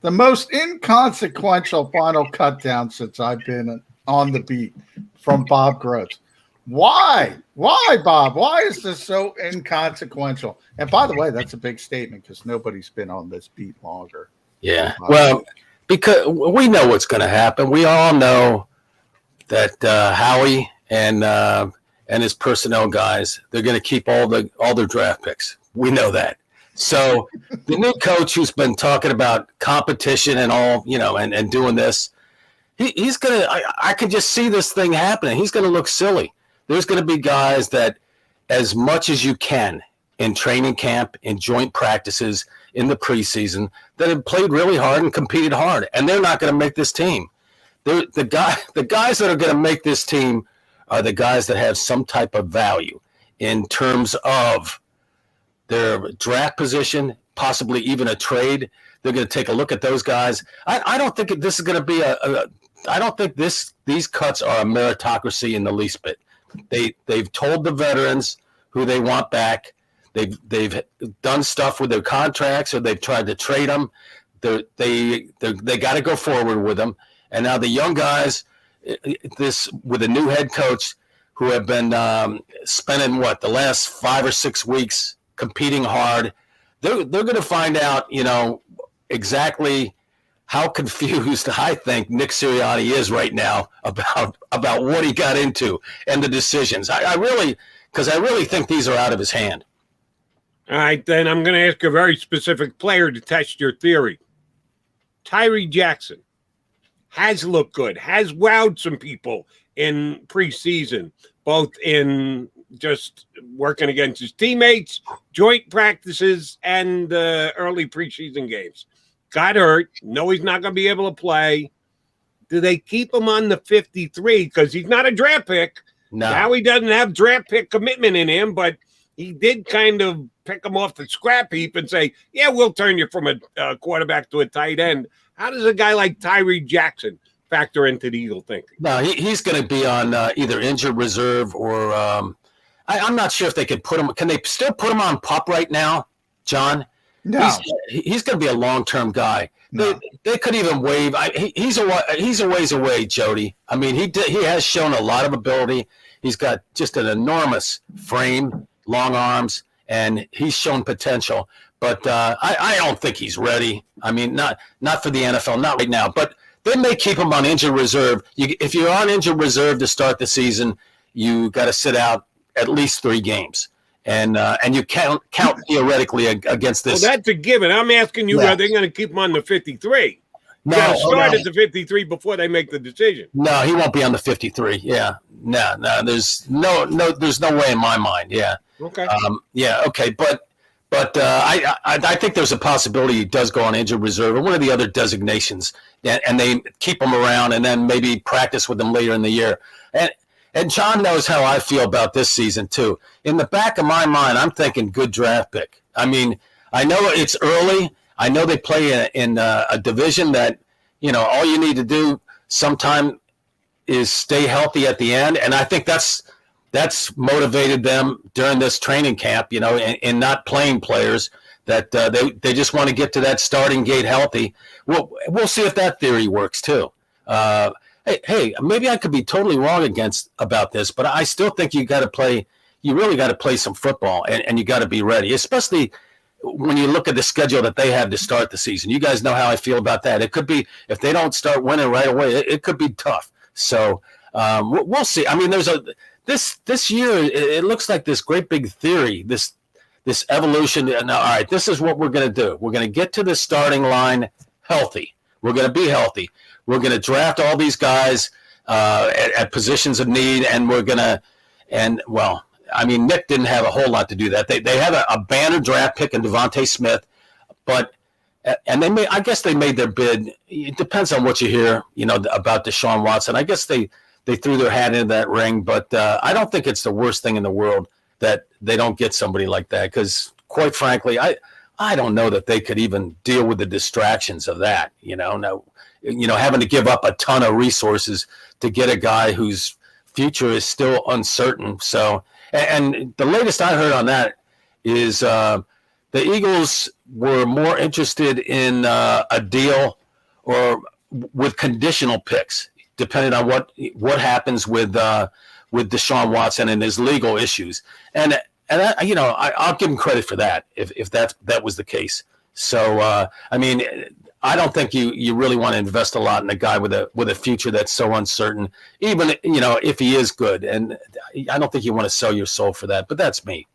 The most inconsequential final cut down since I've been on the beat, from Bob Grotz. Why, Bob? Why is this so inconsequential? And by the way, that's a big statement because nobody's been on this beat longer. Yeah. Well, because we know what's going to happen. We all know that Howie and his personnel guys, they're going to keep all their draft picks. We know that. So the new coach who's been talking about competition and all, and doing this, he's going to. I can just see this thing happening. He's going to look silly. There's going to be guys that, as much as you can in training camp, in joint practices, in the preseason, that have played really hard and competed hard, and they're not going to make this team. The guys that are going to make this team are the guys that have some type of value in terms of their draft position, possibly even a trade. They're going to take a look at those guys. I don't think this is going to be I don't think these cuts are a meritocracy in the least bit. They've told the veterans who they want back. They've done stuff with their contracts, or they've tried to trade them. They got to go forward with them. And now the young guys, this with a new head coach, who have been spending the last 5 or 6 weeks competing hard. They're going to find out, exactly how confused I think Nick Sirianni is right now about what he got into and the decisions. I really think these are out of his hand. All right, then I'm going to ask a very specific player to test your theory. Tyree Jackson has looked good, has wowed some people in preseason, both in just working against his teammates, joint practices, and early preseason games. Got hurt. No, he's not going to be able to play. do they keep him on the 53? Because he's not a draft pick. No. Now he doesn't have draft pick commitment in him, but he did kind of pick him off the scrap heap and say, yeah, we'll turn you from a quarterback to a tight end. How does a guy like Tyree Jackson factor into the Eagle thinking? No, he's going to be on either injured reserve or I'm not sure if they could put him. Can they still put him on PUP right now, John? No. He's going to be a long-term guy. No. They could even waive. He's a ways away, Jody. I mean, he has shown a lot of ability. He's got just an enormous frame, long arms, and he's shown potential. But I don't think he's ready. I mean, not for the NFL, not right now. But they may keep him on injured reserve. If you're on injured reserve to start the season, you got to sit out at least 3 games. And you count theoretically against this. Well, that's a given. I'm asking you, are they going to keep him on the 53? You got to start at the 53 before they make the decision. No, he won't be on the 53. Yeah, no. There's no way in my mind. Yeah. Okay. Yeah. Okay. But I think there's a possibility he does go on injured reserve or one of the other designations, and they keep him around and then maybe practice with him later in the year. And John knows how I feel about this season, too. In the back of my mind, I'm thinking good draft pick. I mean, I know it's early. I know they play in a division that, all you need to do sometime is stay healthy at the end. And I think that's motivated them during this training camp, in not playing players, that they just want to get to that starting gate healthy. We'll see if that theory works, too. Hey, maybe I could be totally wrong about this, but I still think you really got to play some football and you got to be ready, especially when you look at the schedule that they have to start the season. You guys know how I feel about that. It could be, if they don't start winning right away, it could be tough. So we'll see. I mean, this year, it looks like this great big theory, this evolution. And all right, this is what we're going to do. We're going to get to the starting line healthy. We're going to be healthy. We're going to draft all these guys at positions of need, and Nick didn't have a whole lot to do that. They have a banner draft pick in Devontae Smith, and I guess they made their bid. It depends on what you hear, about Deshaun Watson. I guess they threw their hat into that ring, but I don't think it's the worst thing in the world that they don't get somebody like that, because quite frankly, I don't know that they could even deal with the distractions of that, having to give up a ton of resources to get a guy whose future is still uncertain. So, and the latest I heard on that is the Eagles were more interested in a deal or with conditional picks, depending on what happens with Deshaun Watson and his legal issues. And I'll give him credit for that if that was the case. So, I don't think you really want to invest a lot in a guy with a future that's so uncertain, even, if he is good. And I don't think you want to sell your soul for that, but that's me.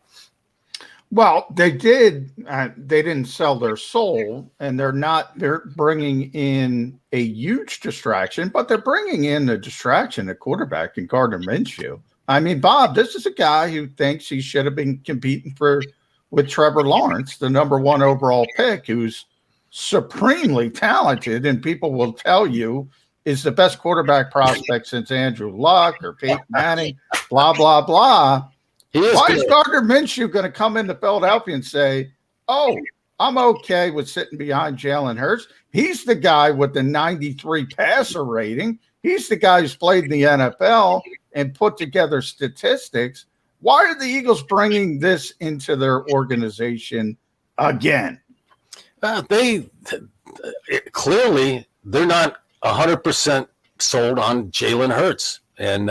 Well, they didn't sell their soul, and they're bringing in a huge distraction, but they're bringing in a distraction at quarterback in Gardner Minshew. I mean, Bob, this is a guy who thinks he should have been competing with Trevor Lawrence, the number 1 overall pick, who's supremely talented, and people will tell you is the best quarterback prospect since Andrew Luck or Peyton Manning, blah, blah, blah. Why is Gardner Minshew going to come into Philadelphia and say, oh, I'm okay with sitting behind Jalen Hurts? He's the guy with the 93 passer rating. He's the guy who's played in the NFL and put together statistics. Why are the Eagles bringing this into their organization again? They clearly they're not 100% sold on Jalen Hurts, and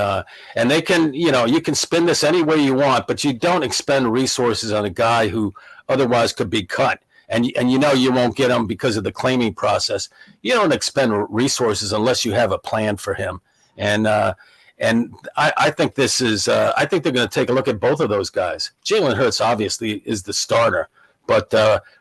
they can, you can spin this any way you want, but you don't expend resources on a guy who otherwise could be cut, and you won't get him because of the claiming process. You don't expend resources unless you have a plan for him, and I think this is I think they're going to take a look at both of those guys. Jalen Hurts obviously is the starter. But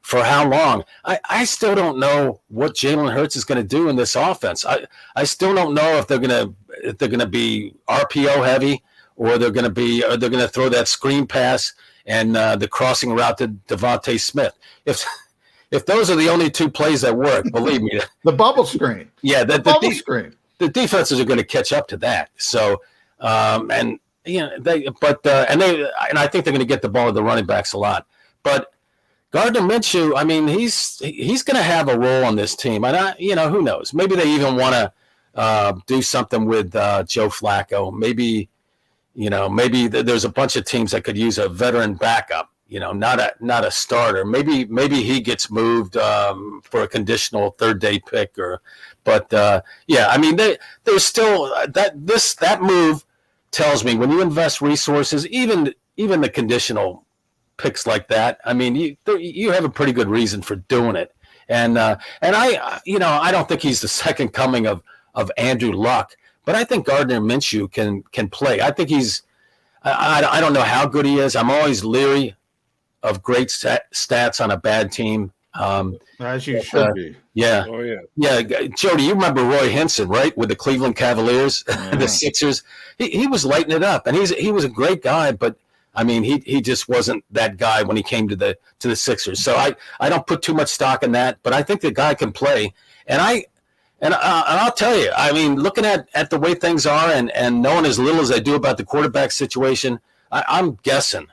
for how long? I still don't know what Jalen Hurts is going to do in this offense. I still don't know if they're going to be RPO heavy, or they're going to throw that screen pass and the crossing route to Devontae Smith. If those are the only 2 plays that work, believe me, the bubble screen. Yeah, the bubble screen. the defenses are going to catch up to that. So, and I think they're going to get the ball to the running backs a lot. But Gardner Minshew, I mean, he's going to have a role on this team, and who knows? Maybe they even want to do something with Joe Flacco. Maybe there's a bunch of teams that could use a veteran backup. Not a starter. Maybe he gets moved for a conditional third-day pick, I mean, there's still that move tells me when you invest resources, even the conditional picks like that, I mean, you have a pretty good reason for doing it. And I don't think he's the second coming of Andrew Luck, but I think Gardner Minshew can play. I think I don't know how good he is. I'm always leery of great stats on a bad team. As you should be. Yeah. Oh, yeah. Yeah. Jody, you remember Roy Hinson, right? With the Cleveland Cavaliers, the Sixers. He was lighting it up, and he was a great guy, but I mean, he just wasn't that guy when he came to the Sixers. So I don't put too much stock in that, but I think the guy can play. And I'll tell you, I mean, looking at the way things are and knowing as little as I do about the quarterback situation, I'm guessing.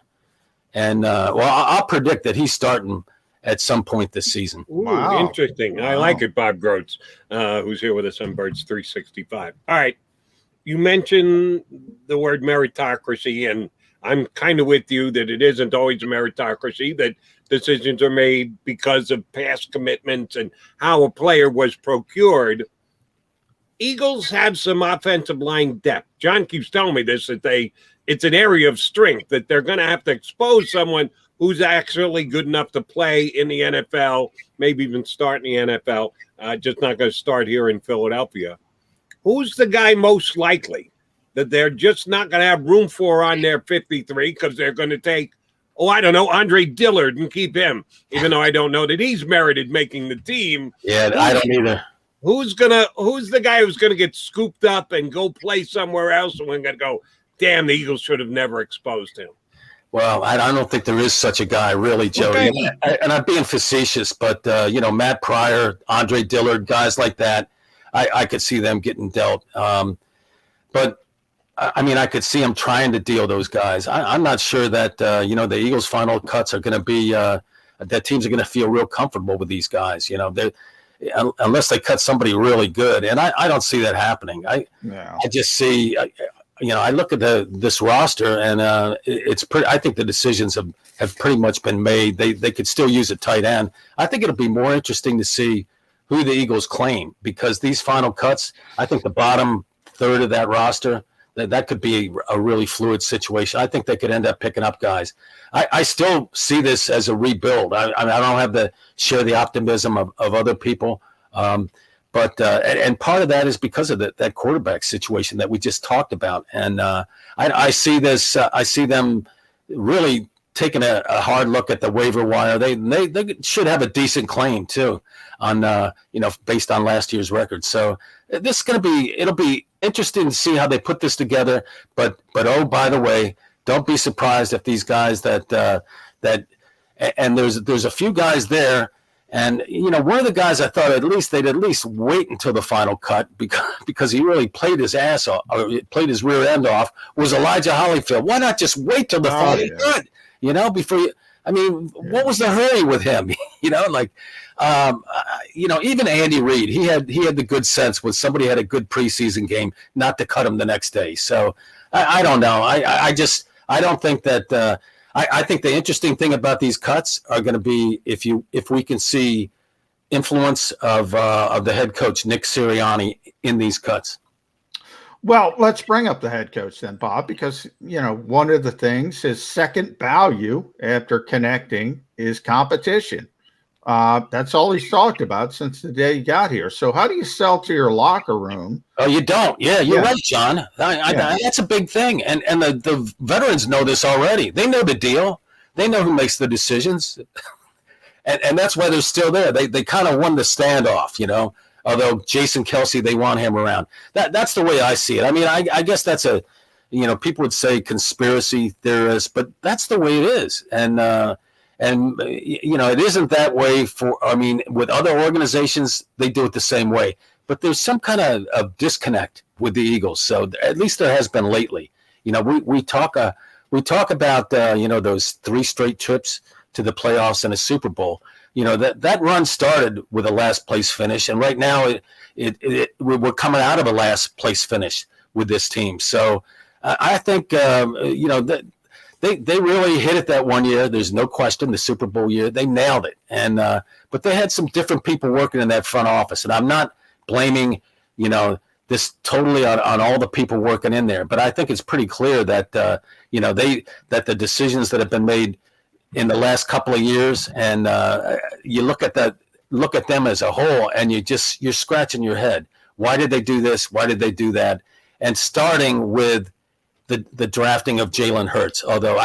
And I'll predict that he's starting at some point this season. Ooh, wow. Interesting. Wow. I like it, Bob Grotz, who's here with us on Birds 365. All right. You mentioned the word meritocracy, and I'm kind of with you that it isn't always a meritocracy, that decisions are made because of past commitments and how a player was procured. Eagles have some offensive line depth. John keeps telling me this, that it's an area of strength, that they're going to have to expose someone who's actually good enough to play in the NFL, maybe even start in the NFL, just not going to start here in Philadelphia. Who's the guy most likely that they're just not going to have room for on their 53 because they're going to take, Andre Dillard and keep him, even though I don't know that he's merited making the team. Yeah, I don't either. Who's the guy who's going to get scooped up and go play somewhere else, and we're going to go, damn, the Eagles should have never exposed him? Well, I don't think there is such a guy, really, Jody. Okay. And I'm being facetious, but, Matt Pryor, Andre Dillard, guys like that, I could see them getting dealt. But, I mean, I could see them trying to deal those guys. I'm not sure that, the Eagles' final cuts are going to be that teams are going to feel real comfortable with these guys, unless they cut somebody really good. And I don't see that happening. I just see I look at this roster, and it's pretty. I think the decisions have pretty much been made. They could still use a tight end. I think it'll be more interesting to see who the Eagles claim, because these final cuts, I think the bottom third of that roster, that could be a really fluid situation. I think they could end up picking up guys. I still see this as a rebuild. I don't have share the optimism of other people. But part of that is because of that quarterback situation that we just talked about. And I see this. I see them really taking a hard look at the waiver wire. They should have a decent claim too, on based on last year's record. So this is going to be. It'll be interesting to see how they put this together. But oh, by the way, don't be surprised if these guys that there's a few guys there. And, one of the guys I thought they'd at least wait until the final cut because he really played his ass off, or played his rear end off, was Elijah Holyfield. Why not just wait till the final cut, before you – what was the hurry with him? Even Andy Reid, he had the good sense when somebody had a good preseason game not to cut him the next day. So I don't know. I don't think that I think the interesting thing about these cuts are going to be if we can see influence of the head coach Nick Sirianni in these cuts. Well, let's bring up the head coach then, Bob, because one of the things, his second value after connecting is competition. That's all he's talked about since the day he got here. So how do you sell to your locker room? Oh, you don't. Yeah, you're right, John. That's a big thing. And the veterans know this already. They know the deal. They know who makes the decisions. and that's why they're still there. They kind of won the standoff, although Jason Kelce, they want him around. That's the way I see it. I mean, I guess that's people would say conspiracy theorist, but that's the way it is. And it isn't that way with other organizations. They do it the same way. but there's some kind of disconnect with the Eagles. So at least there has been lately. We talk about those 3 straight trips to the playoffs and a Super Bowl. That run started with a last place finish, and right now we're coming out of a last place finish with this team. So I think that they really hit it that one year. There's no question. The Super Bowl year, they nailed it, and but they had some different people working in that front office, and I'm not blaming this totally on all the people working in there. But I think it's pretty clear that that the decisions that have been made in the last couple of years, and you look at them as a whole, and you're scratching your head. Why did they do this? Why did they do that? And starting with the drafting of Jalen Hurts, although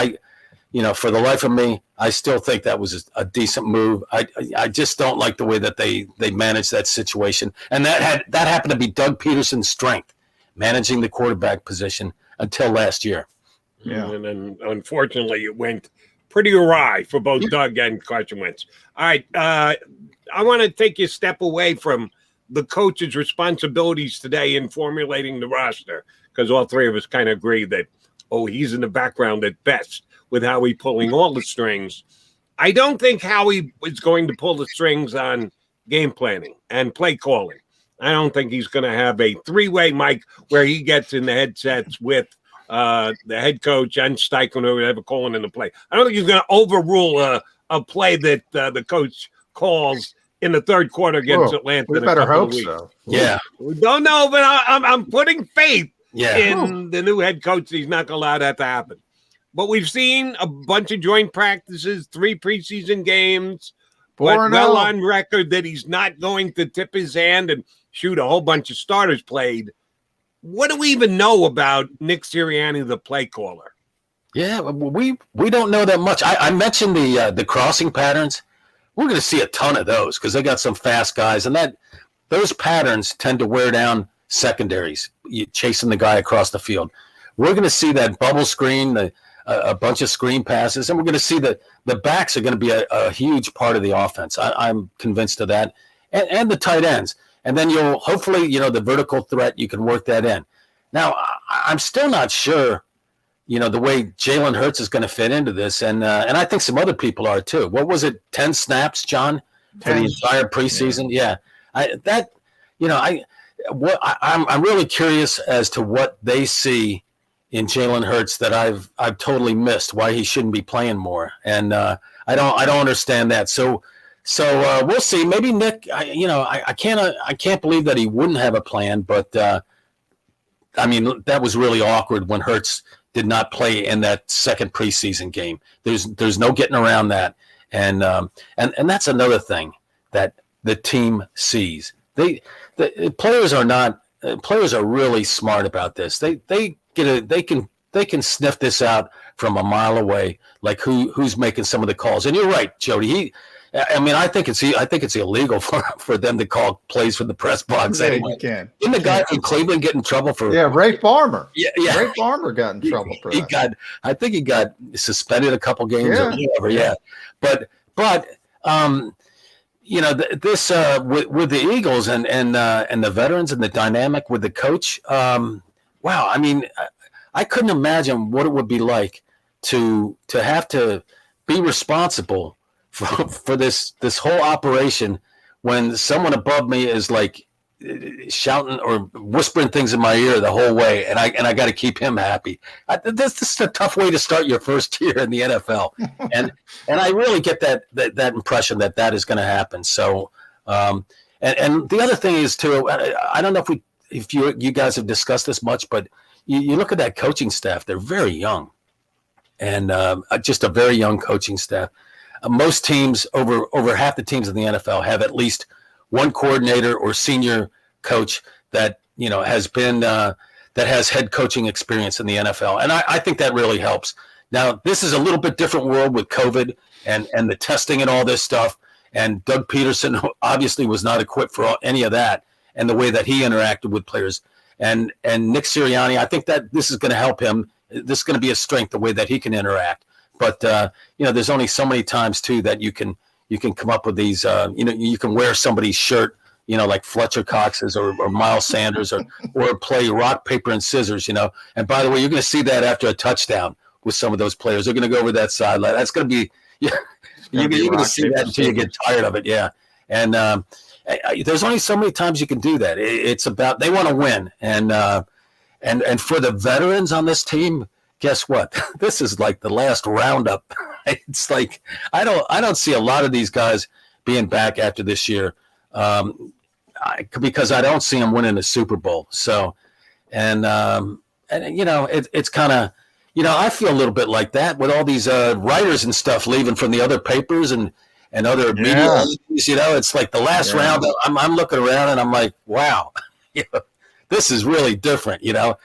for the life of me, I still think that was a decent move. I just don't like the way that they managed that situation, and that happened to be Doug Peterson's strength, managing the quarterback position until last year. Yeah, and then unfortunately it went pretty awry for both Doug and Carson Wentz. All right, I want to take you a step away from the coach's responsibilities today in formulating the roster, because all three of us kind of agree that, he's in the background at best with Howie pulling all the strings. I don't think Howie is going to pull the strings on game planning and play calling. I don't think he's going to have a 3-way mic where he gets in the headsets with the head coach and Steichen or whatever calling in the play. I don't think he's going to overrule a play that the coach calls in the third quarter against Atlanta. We better hope so. Yeah. We don't know, but I'm putting faith in the new head coach. He's not going to allow that to happen. But we've seen a bunch of joint practices, 3 preseason games, but well on record that he's not going to tip his hand and shoot a whole bunch of starters played. What do we even know about Nick Sirianni, the play caller? Yeah, we don't know that much. I mentioned the crossing patterns. We're going to see a ton of those because they got some fast guys, and those patterns tend to wear down secondaries, chasing the guy across the field. We're going to see that bubble screen, a bunch of screen passes, and we're going to see the backs are going to be a huge part of the offense. I'm convinced of that, and the tight ends. And then you'll hopefully, the vertical threat, you can work that in. Now, I'm still not sure, the way Jalen Hurts is going to fit into this, and I think some other people are too. What was it, 10 snaps, John, for the entire preseason? Yeah, I'm really curious as to what they see in Jalen Hurts that I've totally missed. Why he shouldn't be playing more, and I don't understand that. So we'll see. Maybe Nick. I can't believe that he wouldn't have a plan, but that was really awkward when Hurts did not play in that second preseason game. There's no getting around that, and that's another thing that the team sees. The players are really smart about this. They can sniff this out from a mile away, like who's making some of the calls. And you're right, Jody. I think it's illegal for them to call plays from the press box. Yeah, anyway. you can. Didn't the guy from Cleveland get in trouble for? Yeah, Ray Farmer. Yeah. Ray Farmer got in trouble for that. I think he got suspended a couple games or whatever. Yeah, but this with the Eagles and the veterans and the dynamic with the coach. Wow, I couldn't imagine what it would be like to have to be responsible for this whole operation when someone above me is like shouting or whispering things in my ear the whole way, and I got to keep him happy. This is a tough way to start your first year in the NFL, and I really get that impression that is going to happen. So, and the other thing is too, I don't know if you guys have discussed this much, but you look at that coaching staff; they're very young, and just a very young coaching staff. Most teams, over half the teams in the NFL, have at least one coordinator or senior coach that has head coaching experience in the NFL, and I think that really helps. Now, this is a little bit different world with COVID and the testing and all this stuff. And Doug Peterson obviously was not equipped for any of that, and the way that he interacted with players. And Nick Sirianni, I think that this is going to help him. This is going to be a strength, the way that he can interact. But there's only so many times too that you can come up with these. You can wear somebody's shirt like Fletcher Cox's or Miles Sanders or play rock, paper, and scissors, And by the way, you're going to see that after a touchdown with some of those players. They're going to go over that sideline. That's going to be you're going to see that until you get tired of it, yeah. And there's only so many times you can do that. It's about they want to win, and for the veterans on this team, guess what? This is like the last roundup. It's like I don't see a lot of these guys being back after this year. Because I don't see him winning the Super Bowl. So, it's kind of, I feel a little bit like that with all these writers and stuff leaving from the other papers and other media. It's like the last round. I'm looking around and I'm like, wow, this is really different, And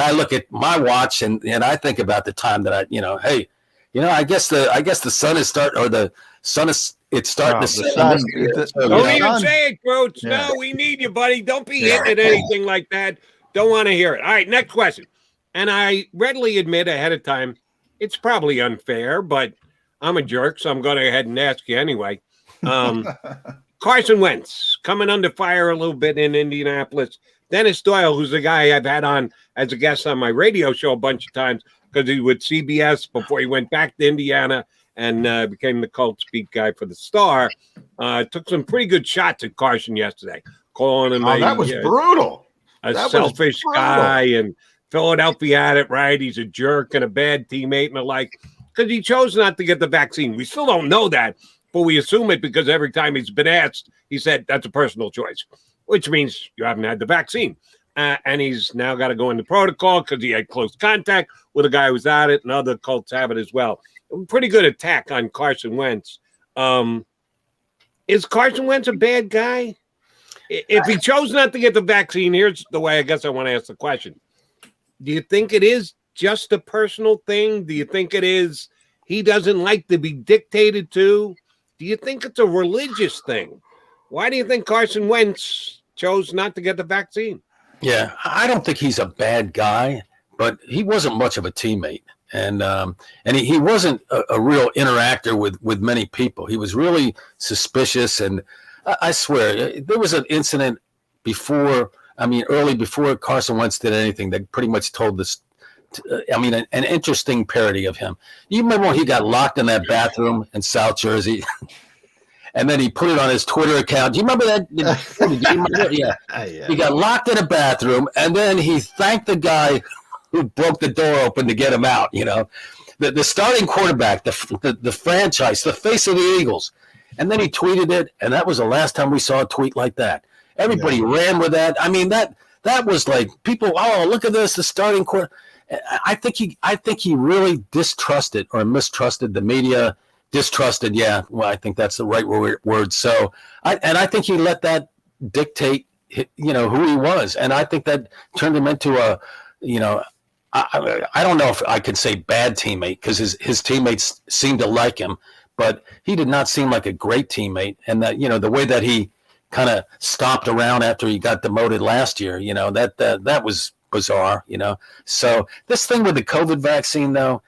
I look at my watch and I think about the time that I guess the sun is starting, or the sun is. It's starting to set. Don't even say it, Grotz. Yeah. No, we need you, buddy. Don't be hitting anything like that. Don't want to hear it. All right, next question. And I readily admit ahead of time, it's probably unfair, but I'm a jerk, so I'm going to go ahead and ask you anyway. Carson Wentz coming under fire a little bit in Indianapolis. Dennis Doyle, who's the guy I've had on as a guest on my radio show a bunch of times because he was with CBS before he went back to Indiana and became the Colts beat guy for the Star, took some pretty good shots at Carson yesterday, calling him that was brutal. A selfish guy, and Philadelphia had it right. He's a jerk and a bad teammate and the like, because he chose not to get the vaccine. We still don't know that, but we assume it because every time he's been asked, he said that's a personal choice, which means you haven't had the vaccine. And he's now got to go into protocol because he had close contact with a guy who's at it, and other Colts have it as well. Pretty good attack on Carson Wentz. Is Carson Wentz a bad guy? If he chose not to get the vaccine, here's the way I guess I want to ask the question. Do you think it is just a personal thing? Do you think it is he doesn't like to be dictated to? Do you think it's a religious thing? Why do you think Carson Wentz chose not to get the vaccine? Yeah, I don't think he's a bad guy, but he wasn't much of a teammate. And he wasn't a real interactor with many people. He was really suspicious. And I swear, there was an incident early before Carson Wentz did anything that pretty much told this. An interesting parody of him. You remember when he got locked in that bathroom in South Jersey? And then he put it on his Twitter account. Do you remember that? Yeah. He got locked in a bathroom, and then he thanked the guy who broke the door open to get him out. The starting quarterback, the franchise, the face of the Eagles. And then he tweeted it, and that was the last time we saw a tweet like that. Everybody ran with that. I mean, that was like people. Oh, look at this, the starting quarterback. I think he really distrusted or mistrusted the media. Distrusted, I think that's the right word. So, I think he let that dictate, who he was, and I think that turned him into a, I don't know if I could say bad teammate because his teammates seemed to like him, but he did not seem like a great teammate, and that the way that he kind of stopped around after he got demoted last year, that was bizarre, So this thing with the COVID vaccine, though.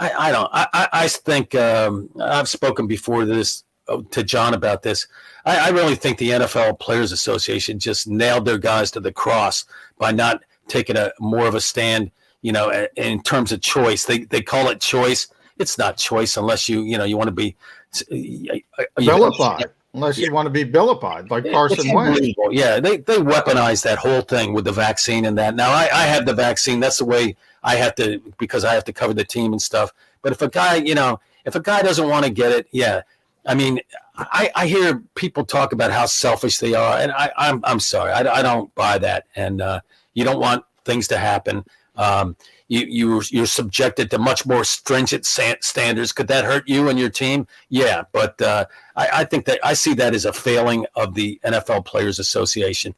I think I've spoken before to John about this. I really think the NFL Players Association just nailed their guys to the cross by not taking more of a stand, in terms of choice. They call it choice. It's not choice unless you want to be vilified. Unless you want to be vilified, like Carson Wentz. Yeah, they weaponized that whole thing with the vaccine and that. Now, I have the vaccine. That's the way I have to, because I have to cover the team and stuff. But if a guy doesn't want to get it, I mean, I hear people talk about how selfish they are, and I'm sorry, I don't buy that. And you don't want things to happen. You're subjected to much more stringent standards. Could that hurt you and your team? Yeah, but I think that I see that as a failing of the NFL Players Association,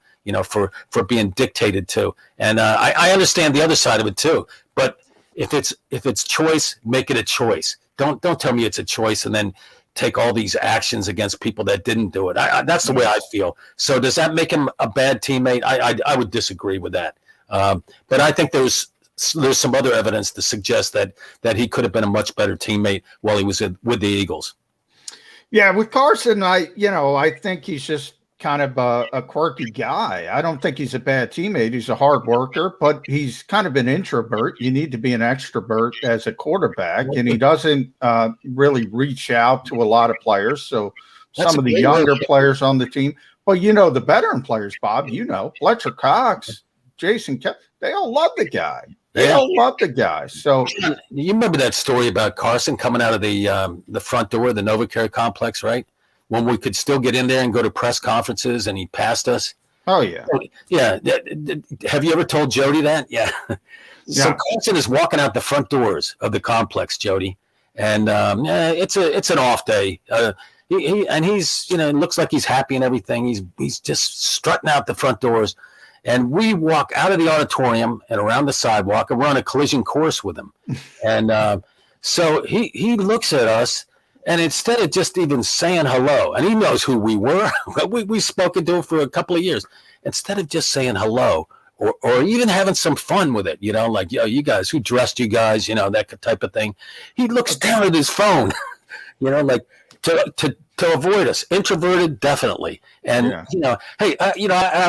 for being dictated to. And I understand the other side of it too. But if it's choice, make it a choice. Don't tell me it's a choice and then take all these actions against people that didn't do it. That's the way I feel. So does that make him a bad teammate? I would disagree with that. But I think there's some other evidence to suggest that he could have been a much better teammate while he was with the Eagles. Yeah, with Carson, I think he's just kind of a quirky guy. I don't think he's a bad teammate. He's a hard worker, but he's kind of an introvert. You need to be an extrovert as a quarterback, and he doesn't really reach out to a lot of players. So some of the younger players on the team, well, the veteran players, Bob, Fletcher Cox, Jason, they all love the guy. They all love the guy. So you remember that story about Carson coming out of the front door of the NovaCare complex, right? When we could still get in there and go to press conferences, and he passed us. Oh yeah, yeah. Have you ever told Jody that? Yeah. So Carson is walking out the front doors of the complex, Jody, and it's an off day. He's looks like he's happy and everything. He's just strutting out the front doors. And we walk out of the auditorium and around the sidewalk, and we're on a collision course with him. And so he looks at us, and instead of just even saying hello, and he knows who we were, we've spoken to him for a couple of years. Instead of just saying hello or even having some fun with it, like, yo, you guys, who dressed you guys, that type of thing, he looks down at his phone, like to avoid us. Introverted, definitely. And hey,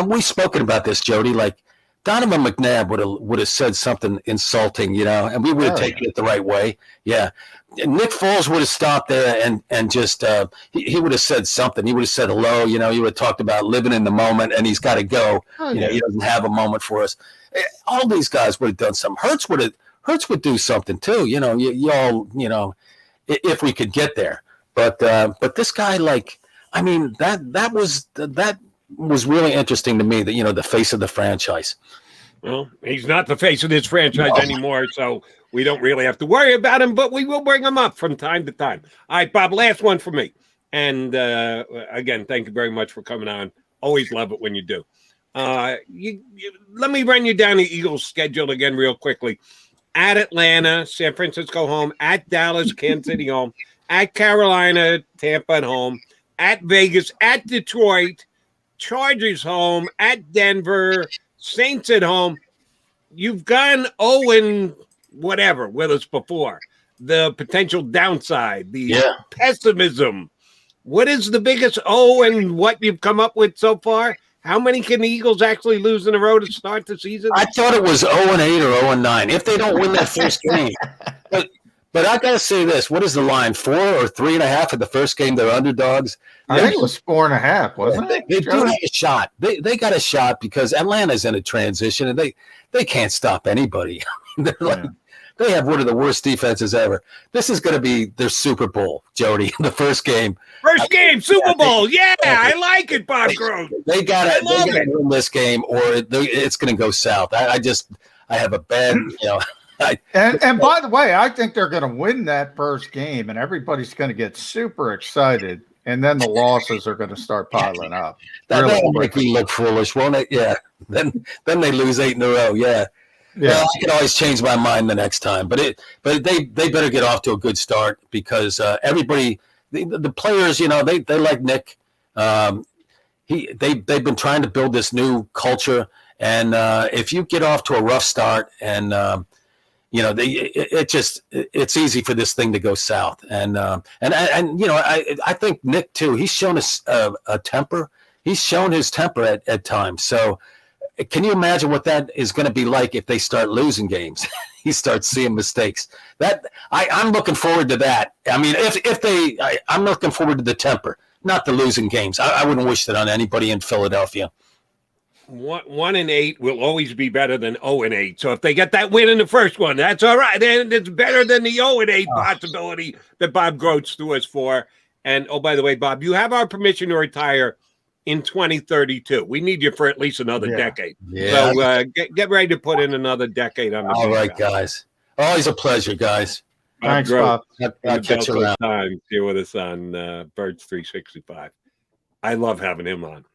we've spoken about this, Jody. Like, Donovan McNabb would have said something insulting, and we would have taken it the right way. Yeah, Nick Foles would have stopped there and just he would have said something. He would have said hello. He would have talked about living in the moment, and he's got to go. He doesn't have a moment for us. All these guys would have done something. Hertz would do something too. You all, if we could get there. But this guy, that was really interesting to me. That the face of the franchise. Well, he's not the face of this franchise anymore, so we don't really have to worry about him. But we will bring him up from time to time. All right, Bob. Last one for me. And again, thank you very much for coming on. Always love it when you do. Let me run you down the Eagles' schedule again real quickly. At Atlanta, San Francisco home. At Dallas, Kansas City home. At Carolina, Tampa at home, at Vegas, at Detroit, Chargers home, at Denver, Saints at home. You've gone 0 whatever with us before. The potential downside, the pessimism. What is the biggest and what you've come up with so far? How many can the Eagles actually lose in a row to start the season? I thought it was 0-8 or 0-9 if they don't win that first game. But I got to say this. What is the line? 4 or 3.5 at the first game? They're underdogs. I think it was 4.5, wasn't it? They do have a shot. They got a shot because Atlanta's in a transition, and they can't stop anybody. They have one of the worst defenses ever. This is going to be their Super Bowl, Jody, the first game. First game, Super Bowl. Yeah, I like it, Bob Grotz. They got to win this game, or it's going to go south. I have a bad, And by the way, I think they're going to win that first game, and everybody's going to get super excited, and then the losses are going to start piling up. That'll make me look foolish, won't it? Yeah. Then they lose 8 in a row. Yeah. Well, I can always change my mind the next time, but they better get off to a good start because everybody, the players, they like Nick. They've been trying to build this new culture, and if you get off to a rough start and it's easy for this thing to go south. And I think Nick too, he's shown us a temper. He's shown his temper at times. So can you imagine what that is going to be like if they start losing games? He starts seeing mistakes. I'm looking forward to that. I mean, I'm looking forward to the temper, not the losing games. I wouldn't wish that on anybody in Philadelphia. 1-8 will always be better than 0-8. So if they get that win in the first one, that's all right. And it's better than the 0-8 possibility that Bob Grotz threw us for. And by the way, Bob, you have our permission to retire in 2032. We need you for at least another decade. Yeah. So get ready to put in another decade on the all right, guys. Always a pleasure, guys. Thanks, Bob. I'll catch you around. Time here with us on Birds 365. I love having him on.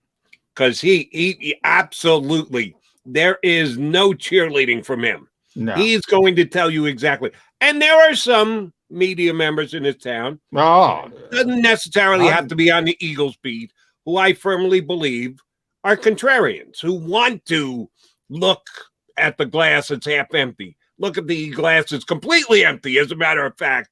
Because he absolutely, there is no cheerleading from him. No. He's going to tell you exactly. And there are some media members in this town. Doesn't necessarily have to be on the Eagles beat, who I firmly believe are contrarians, who want to look at the glass that's half empty. Look at the glass that's completely empty. As a matter of fact,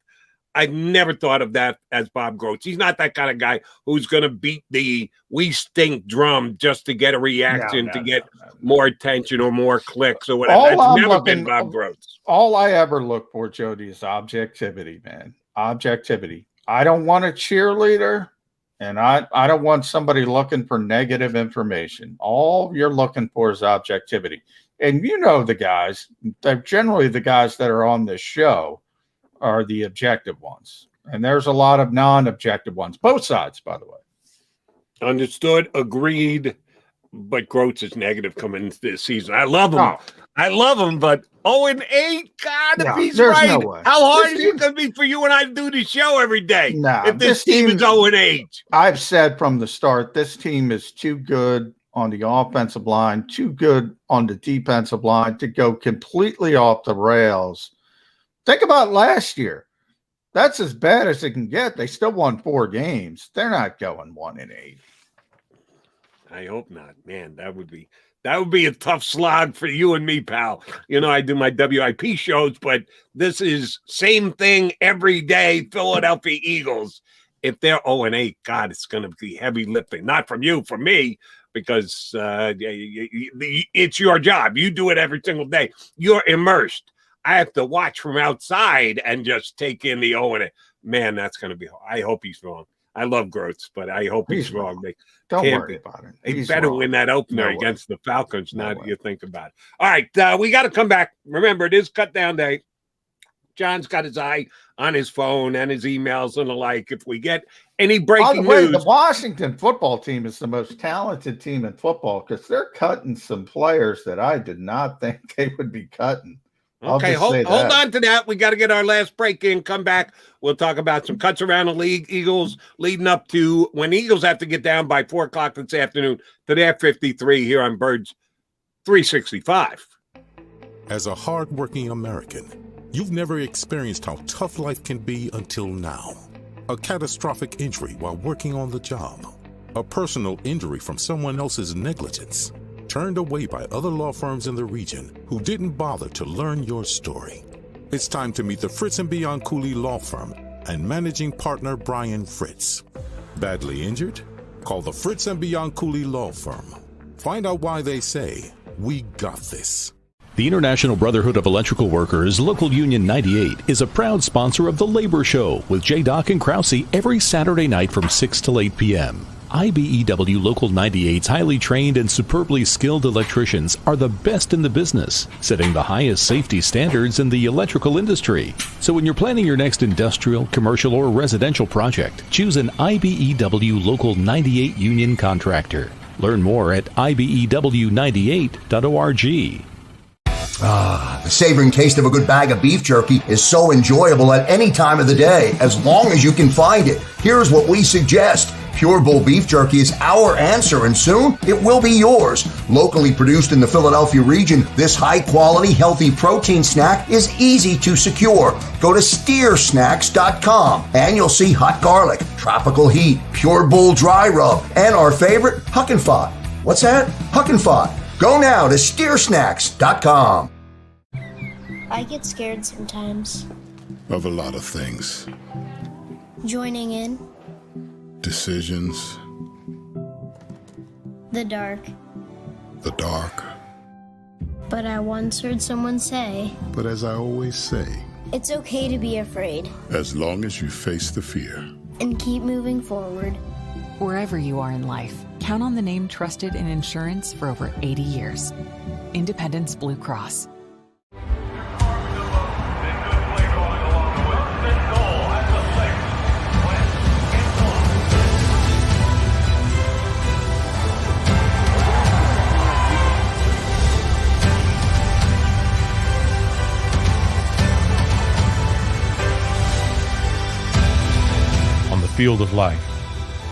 I've never thought of that as Bob Grotz. He's not that kind of guy who's going to beat the "we stink" drum just to get a reaction, to get more attention or more clicks or whatever. That's never been Bob Grotz. All I ever look for, Jody, is objectivity, man. Objectivity. I don't want a cheerleader, and I don't want somebody looking for negative information. All you're looking for is objectivity. And you know the guys, generally the guys that are on this show are the objective ones. And there's a lot of non-objective ones, both sides, by the way. Understood, agreed. But Grotz is negative coming into this season. I love him. I love him, but 0-8, God, if he's right, no how hard is it going to be for you and I to do the show every day if this team is 0-8? I've said from the start, this team is too good on the offensive line, too good on the defensive line to go completely off the rails. Think about last year. That's as bad as it can get. They still won 4 games. They're not going 1-8. I hope not, man. That would be a tough slog for you and me, pal. You know, I do my WIP shows, but this is same thing every day. Philadelphia Eagles. If they're 0-8, God, it's going to be heavy lifting. Not from you, from me, because it's your job. You do it every single day. You're immersed. I have to watch from outside and just take in the 0-8. Man, that's going to be hard. I hope he's wrong. I love Grotz, but I hope he's wrong. Don't worry about it. He better win that opener against the Falcons. Now that you think about it. All right, we got to come back. Remember, it is cut down day. John's got his eye on his phone and his emails and the like. If we get any breaking news. The Washington football team is the most talented team in football because they're cutting some players that I did not think they would be cutting. Okay, hold on to that. We got to get our last break in. Come back. We'll talk about some cuts around the league. Eagles leading up to when Eagles have to get down by 4 o'clock this afternoon to their 53 here on Birds 365. As a hardworking American, you've never experienced how tough life can be until now. A catastrophic injury while working on the job. A personal injury from someone else's negligence. Turned away by other law firms in the region who didn't bother to learn your story. It's time to meet the Fritz & Beyond Cooley Law Firm and managing partner Brian Fritz. Badly injured? Call the Fritz & Beyond Cooley Law Firm. Find out why they say, "We got this." The International Brotherhood of Electrical Workers, Local Union 98, is a proud sponsor of The Labor Show with J. Doc and Krause every Saturday night from 6 to 8 p.m. IBEW Local 98's highly trained and superbly skilled electricians are the best in the business, setting the highest safety standards in the electrical industry. So when you're planning your next industrial, commercial, or residential project, choose an IBEW Local 98 union contractor. Learn more at IBEW98.org. The savoring taste of a good bag of beef jerky is so enjoyable at any time of the day, as long as you can find it. Here's what we suggest. Pure Bull beef jerky is our answer, and soon it will be yours. Locally produced in the Philadelphia region, this high-quality, healthy protein snack is easy to secure. Go to steersnacks.com, and you'll see hot garlic, tropical heat, Pure Bull dry rub, and our favorite, Huck and Fod. What's that? Huck and Fod. Go now to steersnacks.com. I get scared sometimes. Of a lot of things. Joining in. Decisions. The dark. The dark. But I once heard someone say, But as I always say, it's okay to be afraid. as long as you face the fear. And keep moving forward. Wherever you are in life, count on the name trusted in insurance for over 80 years. Independence Blue Cross. On the field of life,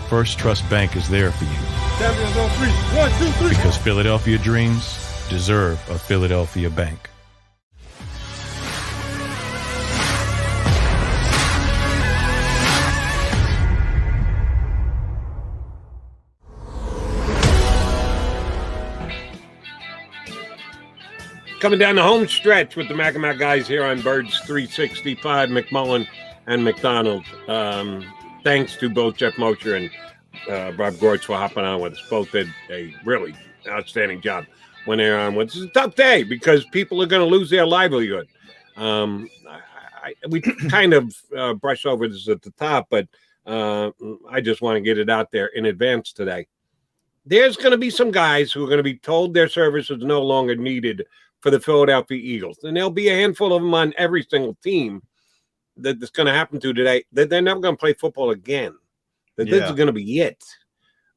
First Trust Bank is there for you. Champions on 3. 1, 2, 3. Because Philadelphia dreams deserve a Philadelphia bank. Coming down the home stretch with the Mac and Mac guys here on Birds 365. McMullen and McDonald. Thanks to both Jeff Mosher and Bob Grotz for hopping on with us. Both did a really outstanding job when they're on. It's a tough day because people are going to lose their livelihood. We kind of brush over this at the top, but I just want to get it out there in advance today. There's going to be some guys who are going to be told their service is no longer needed for the Philadelphia Eagles. And there'll be a handful of them on every single team that's going to happen to today, that they're never going to play football again. That this is going to be it.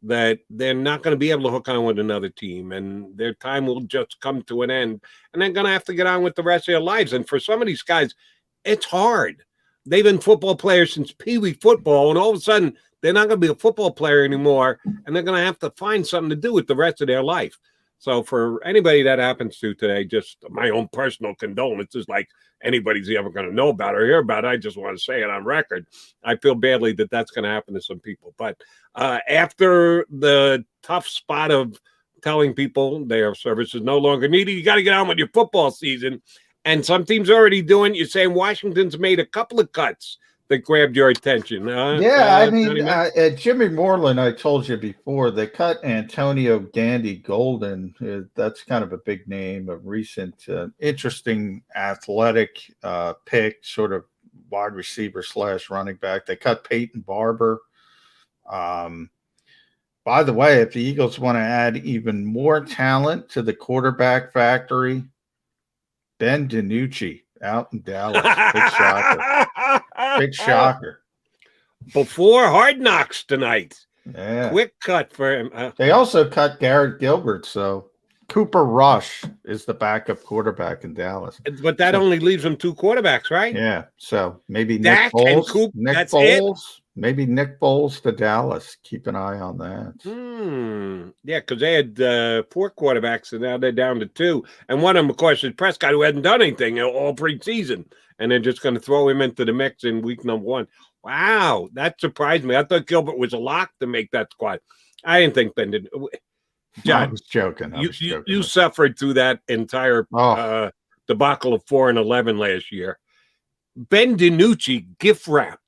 That they're not going to be able to hook on with another team, and their time will just come to an end, and they're going to have to get on with the rest of their lives. And for some of these guys, it's hard. They've been football players since Pee Wee football, and all of a sudden, they're not going to be a football player anymore, and they're going to have to find something to do with the rest of their life. So for anybody that happens to today, just my own personal condolences, like anybody's ever going to know about or hear about it. I just want to say it on record. I feel badly that that's going to happen to some people. But after the tough spot of telling people their service is no longer needed, you got to get on with your football season. And some teams are already doing, you're saying Washington's made a couple of cuts that grabbed your attention. Jimmy Moreland, I told you before, they cut Antonio Gandy Golden. That's kind of a big name, a recent interesting athletic pick, sort of wide receiver / running back. They cut Peyton Barber. By the way, if the Eagles want to add even more talent to the quarterback factory, Ben DiNucci out in Dallas. Big shocker. Big shocker. Before Hard Knocks tonight. Yeah. Quick cut for him. They also cut Garrett Gilbert, so Cooper Rush is the backup quarterback in Dallas. But that only leaves them 2 quarterbacks, right? Yeah. So maybe Dak Nick and Foles. Coop, Nick that's Foles. it? Maybe Nick Foles to Dallas. Keep an eye on that. Yeah, because they had 4 quarterbacks, and now they're down to 2. And one of them, of course, is Prescott, who hadn't done anything all preseason. And they're just going to throw him into the mix in week number 1. Wow, that surprised me. I thought Gilbert was a lock to make that squad. I didn't think Ben did. John, I was joking. You suffered through that entire debacle of 4-11 last year. Ben DiNucci gift wrap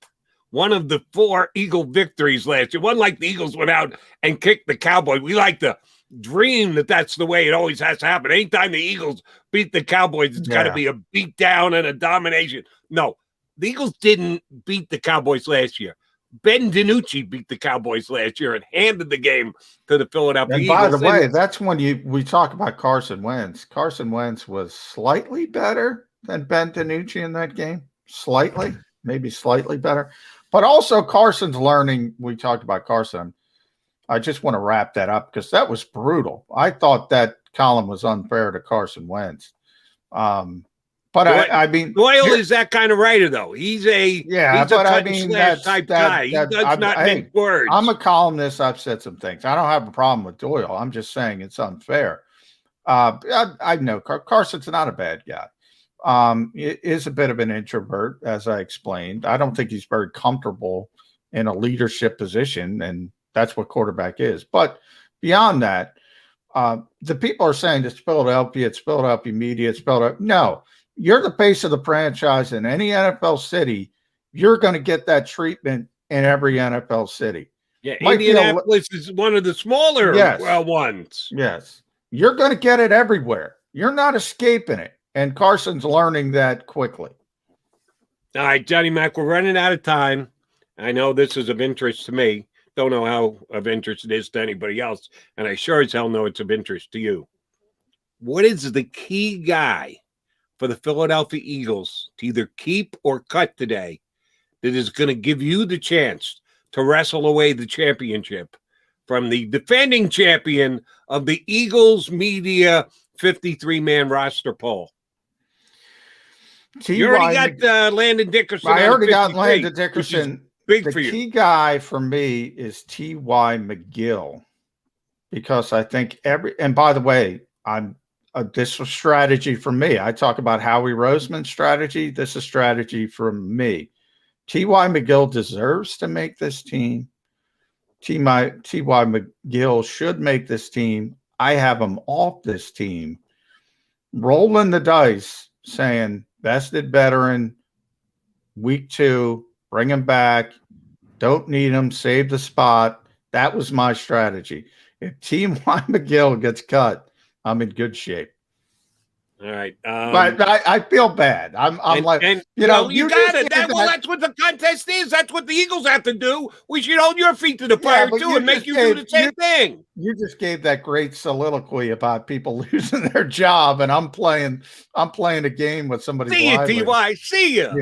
one of the 4 Eagle victories last year. One like the Eagles went out and kicked the Cowboys. We like to dream that that's the way it always has to happen. Anytime the Eagles beat the Cowboys, it's got to be a beat down and a domination. No, the Eagles didn't beat the Cowboys last year. Ben DiNucci beat the Cowboys last year and handed the game to the Philadelphia Eagles. And by the way, that's when we talk about Carson Wentz. Carson Wentz was slightly better than Ben DiNucci in that game. Slightly, maybe slightly better. But also Carson's learning. We talked about Carson. I just want to wrap that up because that was brutal. I thought that column was unfair to Carson Wentz. But I mean, Doyle is that kind of writer, though. He's a cut and slash type guy. He does not make words. I'm a columnist. I've said some things. I don't have a problem with Doyle. I'm just saying it's unfair. I know Carson's not a bad guy. He is a bit of an introvert, as I explained. I don't think he's very comfortable in a leadership position, and that's what quarterback is. But beyond that, the people are saying it's Philadelphia media, it's Philadelphia. No, you're the face of the franchise in any NFL city. You're going to get that treatment in every NFL city. Yeah, Indianapolis is one of the smaller ones. Yes, you're going to get it everywhere. You're not escaping it. And Carson's learning that quickly. All right, Johnny Mac, we're running out of time. I know this is of interest to me. Don't know how of interest it is to anybody else. And I sure as hell know it's of interest to you. What is the key guy for the Philadelphia Eagles to either keep or cut today that is going to give you the chance to wrestle away the championship from the defending champion of the Eagles media 53-man roster poll? You already got Landon Dickerson. I already got Landon Dickerson. Big for you. The key guy for me is T.Y. McGill, because I think and by the way, this was strategy for me. I talk about Howie Roseman's strategy. This is strategy from me. T.Y. McGill deserves to make this team. T.Y. McGill should make this team. I have him off this team. Rolling the dice, saying vested veteran, week 2, bring him back. Don't need him. Save the spot. That was my strategy. If T.Y. McGill gets cut, I'm in good shape. All right. But I feel bad. I'm like, you got it. That's what the contest is. That's what the Eagles have to do. We should hold your feet to the fire, too, and make you do the same thing. You just gave that great soliloquy about people losing their job, and I'm playing a game with somebody. See you, T.Y. See you.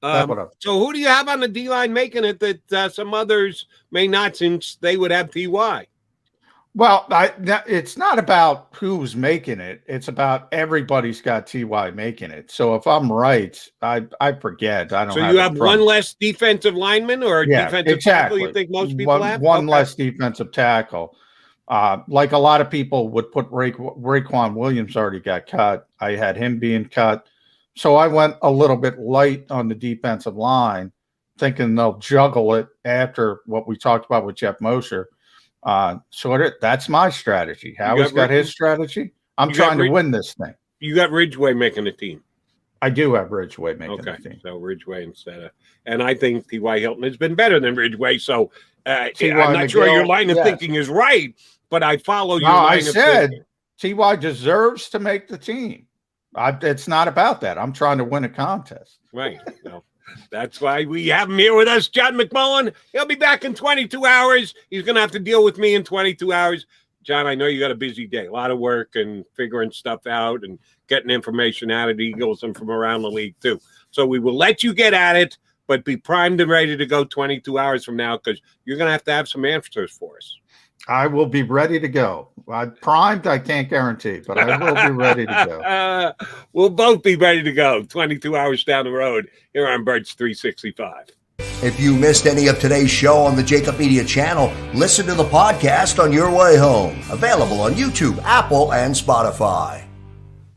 Yeah. So who do you have on the D-line making it that some others may not, since they would have T.Y.? Well, it's not about who's making it. It's about everybody's got T.Y. making it. So if I'm right, I forget. I don't. So you have one less defensive lineman or defensive tackle? You think most people have one less defensive tackle? Like a lot of people would put Raekwon Williams already got cut. I had him being cut, so I went a little bit light on the defensive line, thinking they'll juggle it after what we talked about with Jeff Mosher. So that's my strategy. Howie's got his strategy. I'm trying to win this thing. You got Ridgeway making the team. I do have Ridgeway making the team. So Ridgeway instead of, and I think T.Y. Hilton has been better than Ridgeway. So I'm not sure your line of thinking is right, but I follow your line of thinking. I said T.Y. deserves to make the team. It's not about that. I'm trying to win a contest. Right. No. That's why we have him here with us, John McMullen. He'll be back in 22 hours. He's going to have to deal with me in 22 hours. John, I know you got a busy day, a lot of work and figuring stuff out and getting information out of the Eagles and from around the league too. So we will let you get at it, but be primed and ready to go 22 hours from now because you're going to have some answers for us. I will be ready to go. Primed, I can't guarantee, but I will be ready to go. We'll both be ready to go 22 hours down the road here on Birds 365. If you missed any of today's show on the JAKIB Media channel, listen to the podcast on your way home. Available on YouTube, Apple, and Spotify.